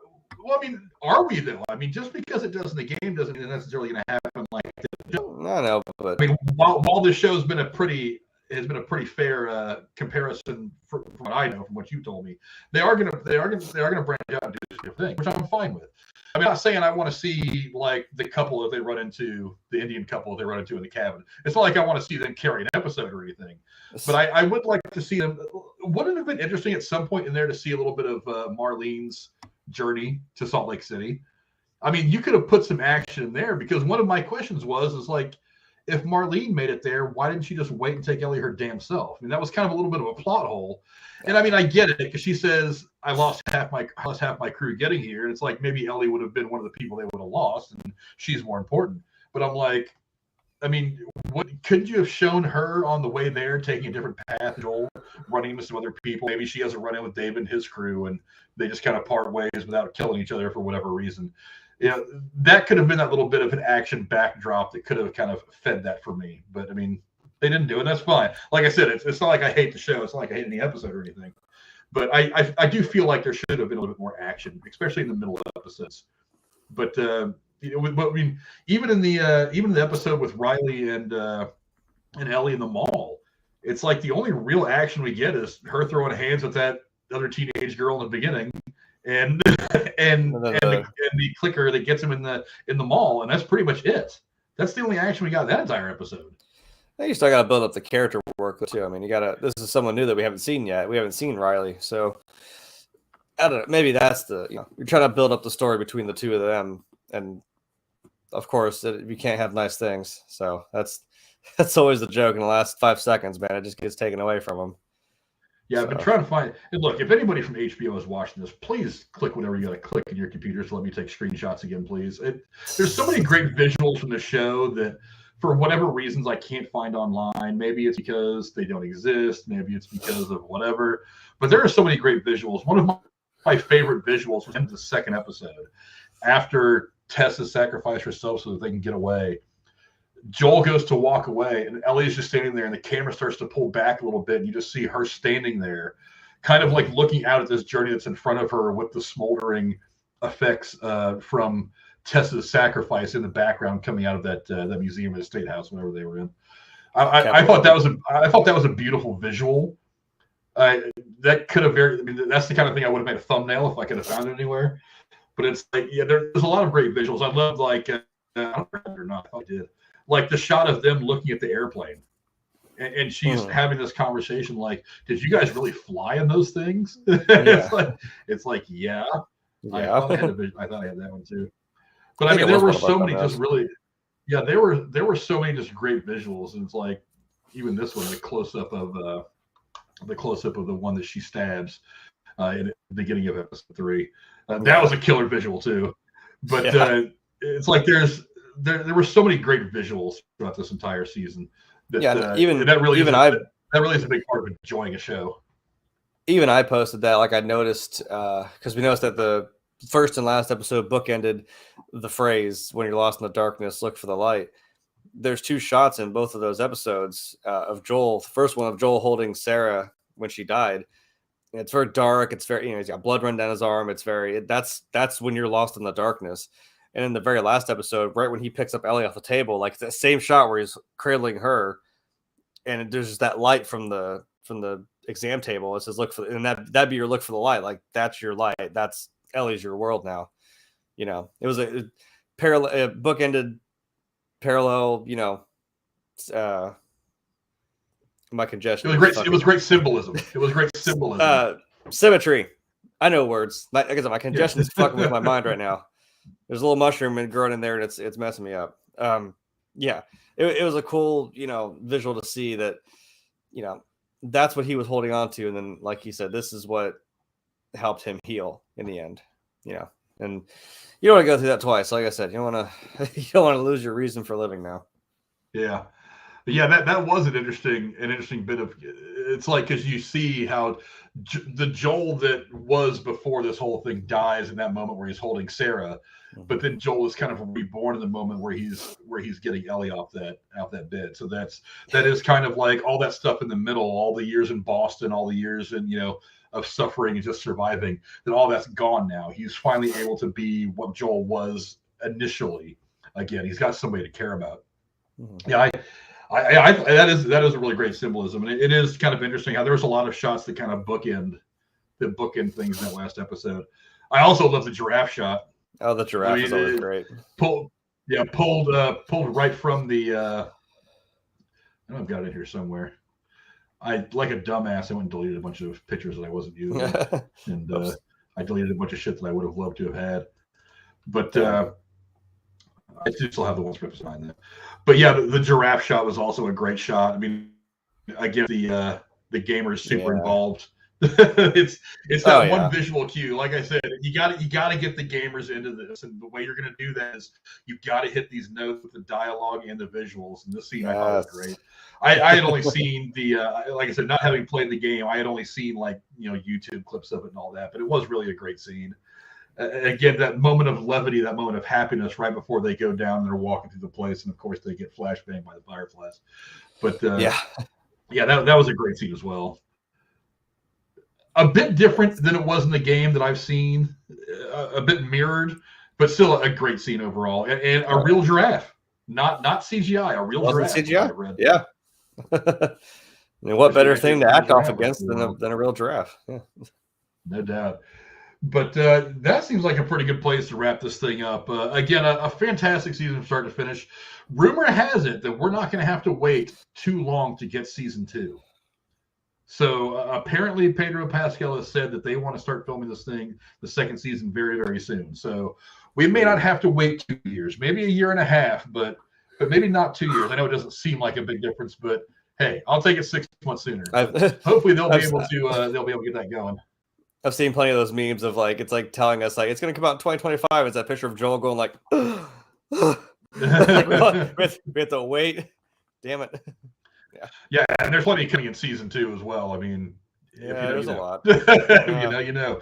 Well, I mean, are we though? I mean, just because it does in the game doesn't necessarily going to happen like that. I know, but I mean, while this show's been a pretty fair comparison from what I know, from what you told me, they are gonna branch out and do this different thing, which I'm fine with. I mean, I'm not saying I want to see like the couple that they run into, the Indian couple they run into in the cabin. It's not like I want to see them carry an episode or anything, but I would like to see them. Wouldn't it have been interesting at some point in there to see a little bit of Marlene's journey to Salt Lake City? I mean, you could have put some action in there, because one of my questions is like, if Marlene made it there, why didn't she just wait and take Ellie her damn self? I mean, that was kind of a little bit of a plot hole. And I mean, I get it, because she says, I lost half my crew getting here. And it's like, maybe Ellie would have been one of the people they would have lost, and she's more important. But I'm like, I mean, couldn't you have shown her on the way there taking a different path, Joel, running with some other people? Maybe she has a run-in with David and his crew, and they just kind of part ways without killing each other for whatever reason. You know, that could have been that little bit of an action backdrop that could have kind of fed that for me. But I mean, they didn't do it. That's fine. Like I said, it's not like I hate the show. It's not like I hate any episode or anything. But I do feel like there should have been a little bit more action, especially in the middle of episodes. But I mean, even in the episode with Riley and Ellie in the mall, it's like the only real action we get is her throwing hands with that other teenage girl in the beginning, and the clicker that gets him in the mall, and that's pretty much it. That's the only action we got that entire episode. I think you still got to build up the character work too. I mean, this is someone new that we haven't seen yet. We haven't seen Riley, so I don't know. Maybe that's you're trying to build up the story between the two of them, and of course, you can't have nice things. So that's always the joke in the last 5 seconds, man. It just gets taken away from them. Yeah, I've been trying to find. And look, if anybody from HBO is watching this, please click whatever you got to click in your computer. So let me take screenshots again, please. There's so many great visuals from the show that, for whatever reasons, I can't find online. Maybe it's because they don't exist. Maybe it's because of whatever. But there are so many great visuals. One of my favorite visuals was in the second episode, after Tessa sacrificed herself so that they can get away. Joel goes to walk away, and Ellie's just standing there, and the camera starts to pull back a little bit, and you just see her standing there, kind of like looking out at this journey that's in front of her, with the smoldering effects from Tessa's sacrifice in the background coming out of that museum or the state house, whatever they were in. I thought that was a beautiful visual. That could have that's the kind of thing I would have made a thumbnail if I could have found it anywhere. But it's like, yeah, there's a lot of great visuals. I love, like, I don't remember or not. I did. Like the shot of them looking at the airplane, and she's having this conversation like, "Did you guys really fly in those things?" Yeah. it's like, yeah. I thought I had that one too. But I mean, there were so many just really, yeah, there were so many just great visuals, and it's like, even this one, the close up of the one that she stabs in the beginning of episode 3. That was a killer visual too. But it's like there were so many great visuals throughout this entire season. That really is a big part of enjoying a show. Even I posted that, like, I noticed, because we noticed that the first and last episode bookended the phrase, "When you're lost in the darkness, look for the light." There's 2 shots in both of those episodes of Joel. The first one of Joel holding Sarah when she died. And it's very dark. It's very, he's got blood running down his arm. It's very, that's when you're lost in the darkness. And in the very last episode, right when he picks up Ellie off the table, like the same shot where he's cradling her, and there's just that light from the exam table. It says look for, and that'd be your look for the light. Like that's your light. That's Ellie's your world now. You know, it was a parallel bookended parallel. You know, my congestion. It was great symbolism. It was great symbolism. Symmetry. I know words. Like I said, my congestion is fucking with my mind right now. There's a little mushroom growing in there, and it's messing me up. Yeah, it was a cool, you know, visual to see that, you know, that's what he was holding on to, and then, like he said, this is what helped him heal in the end. You know, and you don't want to go through that twice. Like I said, you don't want to lose your reason for living now. Yeah. But yeah, that was an interesting bit of. It's like because you see how the Joel that was before this whole thing dies in that moment where he's holding Sarah, but then Joel is kind of reborn in the moment where he's getting Ellie off that bed. So that is kind of like all that stuff in the middle, all the years in Boston, all the years in, you know, of suffering and just surviving. That all that's gone now. He's finally able to be what Joel was initially. Again, he's got somebody to care about. Yeah, that is a really great symbolism, and it is kind of interesting how there was a lot of shots that kind of bookend things in that last episode. I also love the giraffe shot. Oh, the giraffe is always great. Pulled right from the. I know I've got it here somewhere. I, like a dumbass, I went and deleted a bunch of pictures that I wasn't using, and I deleted a bunch of shit that I would have loved to have had, but. I still have the one script behind that, but yeah, the giraffe shot was also a great shot. I mean, again, the gamer is super involved. it's that one visual cue. Like I said, you got to get the gamers into this, and the way you're going to do that is you got to hit these notes with the dialogue and the visuals. And this scene I thought was great. I had only seen the like I said, not having played the game, I had only seen, like, you know, YouTube clips of it and all that, but it was really a great scene. Again, that moment of levity, that moment of happiness right before they go down and they're walking through the place, and of course they get flashbanged by the fireflies. But that was a great scene as well. A bit different than it was in the game that I've seen, a bit mirrored, but still a great scene overall, and a real giraffe, not CGI, a real giraffe. CGI, yeah. I mean, what better thing to act off against than a real giraffe? Yeah. No doubt. But that seems like a pretty good place to wrap this thing up. Again, a fantastic season from start to finish. Rumor has it that we're not going to have to wait too long to get season 2. So apparently Pedro Pascal has said that they want to start filming this thing, the second season, very, very soon. So we may not have to wait 2 years, maybe a year and a half, but maybe not 2 years. I know it doesn't seem like a big difference, but hey, I'll take it 6 months sooner. Hopefully they'll be able to get that going. I've seen plenty of those memes of, like, it's like telling us, like, it's going to come out in 2025. It's that picture of Joel going like, we have to wait. Damn it. Yeah, and there's plenty coming in season 2 as well. I mean, there's a lot. you know,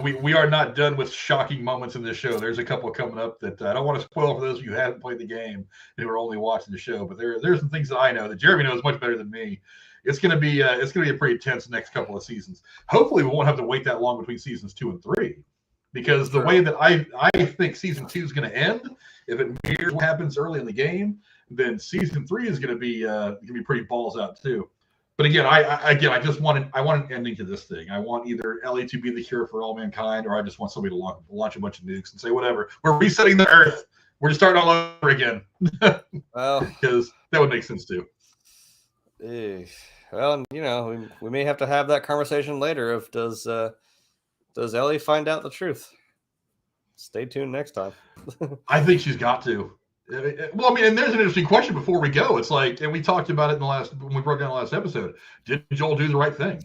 we are not done with shocking moments in this show. There's a couple coming up that I don't want to spoil for those of you who haven't played the game and who are only watching the show. But there's some things that I know that Jeremy knows much better than me. It's gonna be a pretty tense next couple of seasons. Hopefully, we won't have to wait that long between seasons 2 and 3, because the way that I think season 2 is gonna end, if it mirrors what happens early in the game, then season 3 is gonna be pretty balls out too. But again, I just want an ending to this thing. I want either Ellie to be the cure for all mankind, or I just want somebody to launch a bunch of nukes and say, whatever, we're resetting the Earth. We're just starting all over again. Well, because that would make sense too. Well, you know, we may have to have that conversation later of does Ellie find out the truth? Stay tuned next time. I think she's got to. Well, I mean, and there's an interesting question before we go. It's like, and we talked about it when we broke down the last episode. Did Joel do the right thing?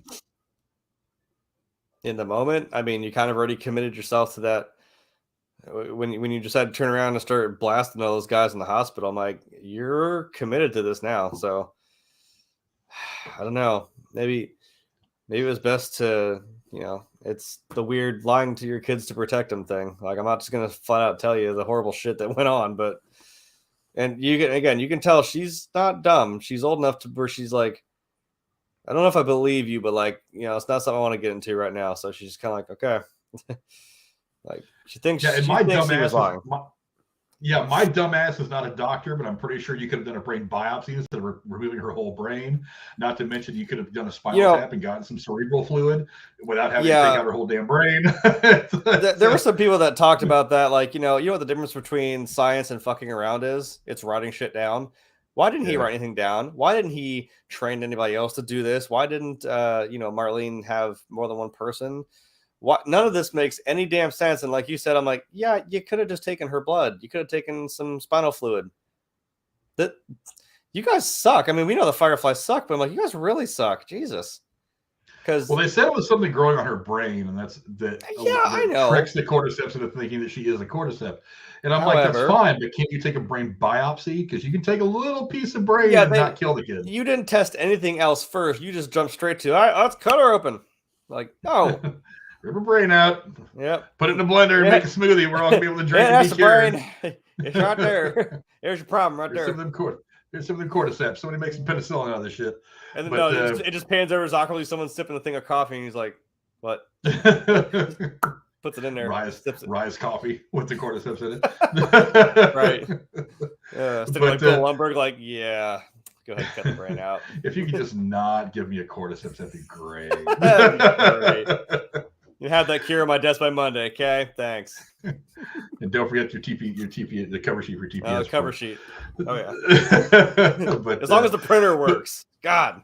In the moment, I mean, you kind of already committed yourself to that. When you decide to turn around and start blasting all those guys in the hospital, I'm like, you're committed to this now. So I don't know. Maybe it was best to, you know, it's the weird lying to your kids to protect them thing. Like, I'm not just gonna flat out tell you the horrible shit that went on, but you can tell she's not dumb. She's old enough to where she's like, I don't know if I believe you, but, like, you know, it's not something I want to get into right now. So she's kind of like, okay. Like, she thinks he was lying. Yeah, my dumbass is not a doctor, but I'm pretty sure you could have done a brain biopsy instead of removing her whole brain. Not to mention, you could have done a spinal tap and gotten some cerebral fluid without having to take out her whole damn brain. There were some people that talked about that, like, you know what the difference between science and fucking around is? It's writing shit down. Why didn't he write anything down? Why didn't he train anybody else to do this? Why didn't Marlene have more than one person? What? None of this makes any damn sense. And like you said, I'm like, yeah, you could have just taken her blood. You could have taken some spinal fluid. That you guys suck. I mean, we know the Fireflies suck, but I'm like, you guys really suck. Jesus. Well, they said it was something growing on her brain, and that I know, tricks the cordyceps into thinking that she is a cordyceps. And I'm like, that's fine, but can't you take a brain biopsy? Because you can take a little piece of brain and not kill the kid. You didn't test anything else first. You just jumped straight to, all right, let's cut her open. Like, no. Rip her brain out. Yep. Put it in a blender and make a smoothie. We're all going to be able to drink and be cured. Brain. It's right there. There's your problem right there. There's some of them cordyceps. Somebody makes some penicillin out of this shit. And then it just pans over as awkwardly someone's sipping a thing of coffee and he's like, what? Puts it in there. Rise coffee with the cordyceps in it. Right. Like Bill Lumberg, like, yeah, go ahead and cut the brain out. If you could just not give me a cordyceps, that'd be great. That'd be great. You have that cure on my desk by Monday, okay? Thanks. And don't forget your TP, the cover sheet for TPS. Cover sheet. Oh yeah. But as long as the printer works, God.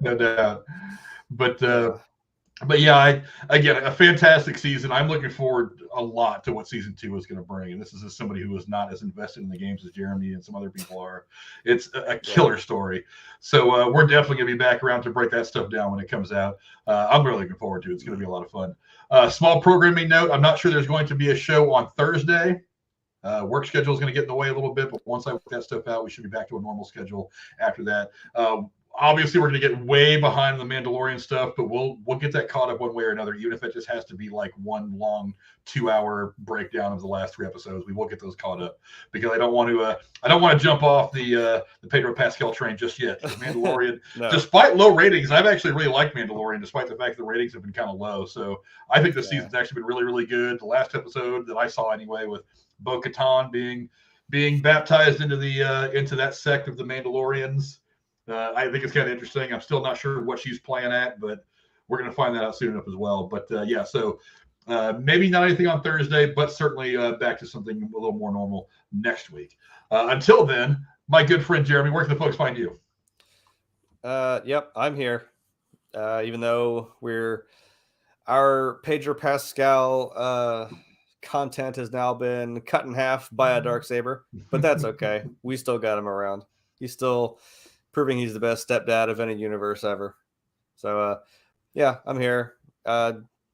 No doubt. But yeah, again, a fantastic season. I'm looking forward a lot to what season 2 is going to bring. And this is as somebody who is not as invested in the games as Jeremy and some other people are. It's a killer story. So we're definitely going to be back around to break that stuff down when it comes out. I'm really looking forward to it. It's going to be a lot of fun. Small programming note, I'm not sure there's going to be a show on Thursday. Work schedule is going to get in the way a little bit, but once I work that stuff out, we should be back to a normal schedule after that. Obviously, we're going to get way behind the Mandalorian stuff, but we'll get that caught up one way or another, even if it just has to be like one long 2-hour breakdown of the last 3 episodes. We will get those caught up because I don't want to jump off the Pedro Pascal train just yet. Mandalorian, despite low ratings, I've actually really liked Mandalorian, despite the fact the ratings have been kind of low. So I think this season's actually been really, really good. The last episode that I saw anyway, with Bo-Katan being baptized into that sect of the Mandalorians. I think it's kind of interesting. I'm still not sure what she's playing at, but we're going to find that out soon enough as well. But so maybe not anything on Thursday, but certainly back to something a little more normal next week. Until then, my good friend Jeremy, where can the folks find you? Yep, I'm here. Even though our Pedro Pascal content has now been cut in half by a Darksaber, but that's okay. We still got him around. He's still proving he's the best stepdad of any universe ever. So, I'm here.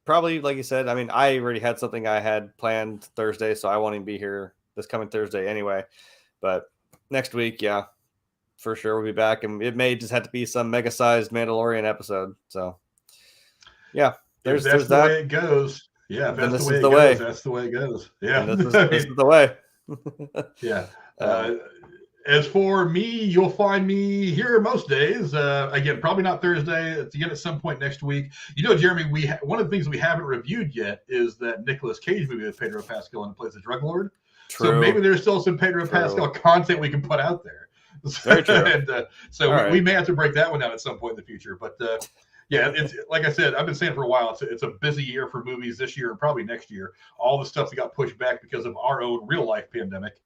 Probably, like you said, I mean, I already had something I had planned Thursday, so I won't even be here this coming Thursday anyway. But next week, yeah, for sure we'll be back. And it may just have to be some mega-sized Mandalorian episode. So, yeah, there's that. The way it goes. Yeah, that's the way it goes. That's the way it goes. Yeah. This is the way. Yeah. As for me, you'll find me here most days. Again, probably not Thursday. At some point next week. You know, Jeremy, one of the things we haven't reviewed yet is that Nicolas Cage movie with Pedro Pascal and plays the drug lord. True. So maybe there's still some Pedro Pascal content we can put out there. Very true. And we may have to break that one down at some point in the future. But yeah, it's like I said, I've been saying for a while, it's a busy year for movies this year and probably next year. All the stuff that got pushed back because of our own real life pandemic.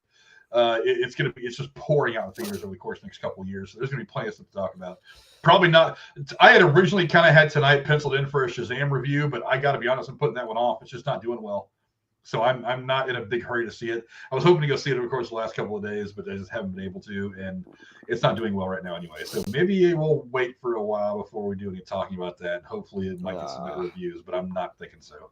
It's just pouring out in theaters over the course of the next couple of years. So there's going to be plenty of stuff to talk about. Probably not. I had originally kind of had tonight penciled in for a Shazam review, but I got to be honest, I'm putting that one off. It's just not doing well. So I'm not in a big hurry to see it. I was hoping to go see it over the course of the last couple of days, but I just haven't been able to, and it's not doing well right now anyway. So maybe we'll wait for a while before we do any talking about that. Hopefully it might get some better reviews, but I'm not thinking so.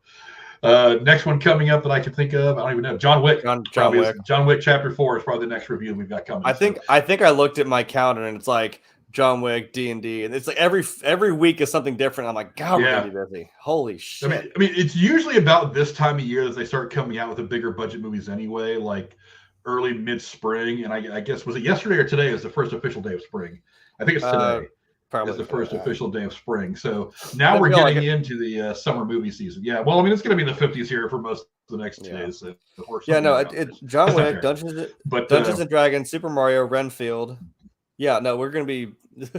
Next one coming up that I can think of, I don't even know. John Wick. John Wick Chapter 4 is probably the next review we've got coming. I think I looked at my calendar and it's like John Wick, D&D, and it's like every week is something different. I'm like, God, we're gonna be busy. Holy shit! I mean, it's usually about this time of year that they start coming out with the bigger budget movies anyway, like early mid spring. And I guess was it yesterday or today is the first official day of spring? I think it's today. is the first official day of spring. So now we're getting into the summer movie season. Yeah, well, I mean, it's going to be in the 50s here for most of the next 2 days. So John Wick, Dungeons and Dragons, Super Mario, Renfield. Yeah, no, we're going to be. It's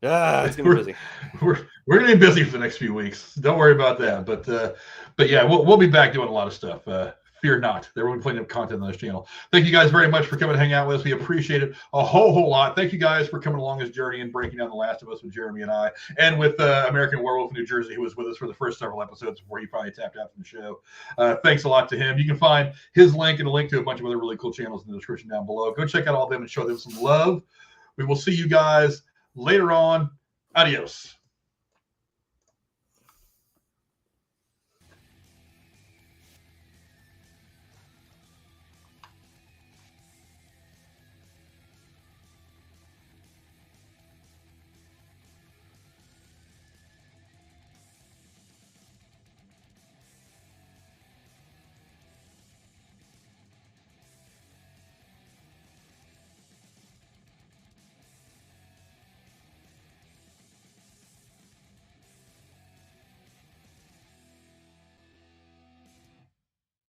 going to be busy. We're going to be busy for the next few weeks. Don't worry about that. But yeah, we'll be back doing a lot of stuff. Fear not. There will be plenty of content on this channel. Thank you guys very much for coming to hang out with us. We appreciate it a whole lot. Thank you guys for coming along this journey and breaking down The Last of Us with Jeremy and I, and with American Werewolf in New Jersey, who was with us for the first several episodes before he probably tapped out from the show. Thanks a lot to him. You can find his link and a link to a bunch of other really cool channels in the description down below. Go check out all of them and show them some love. We will see you guys later on. Adios.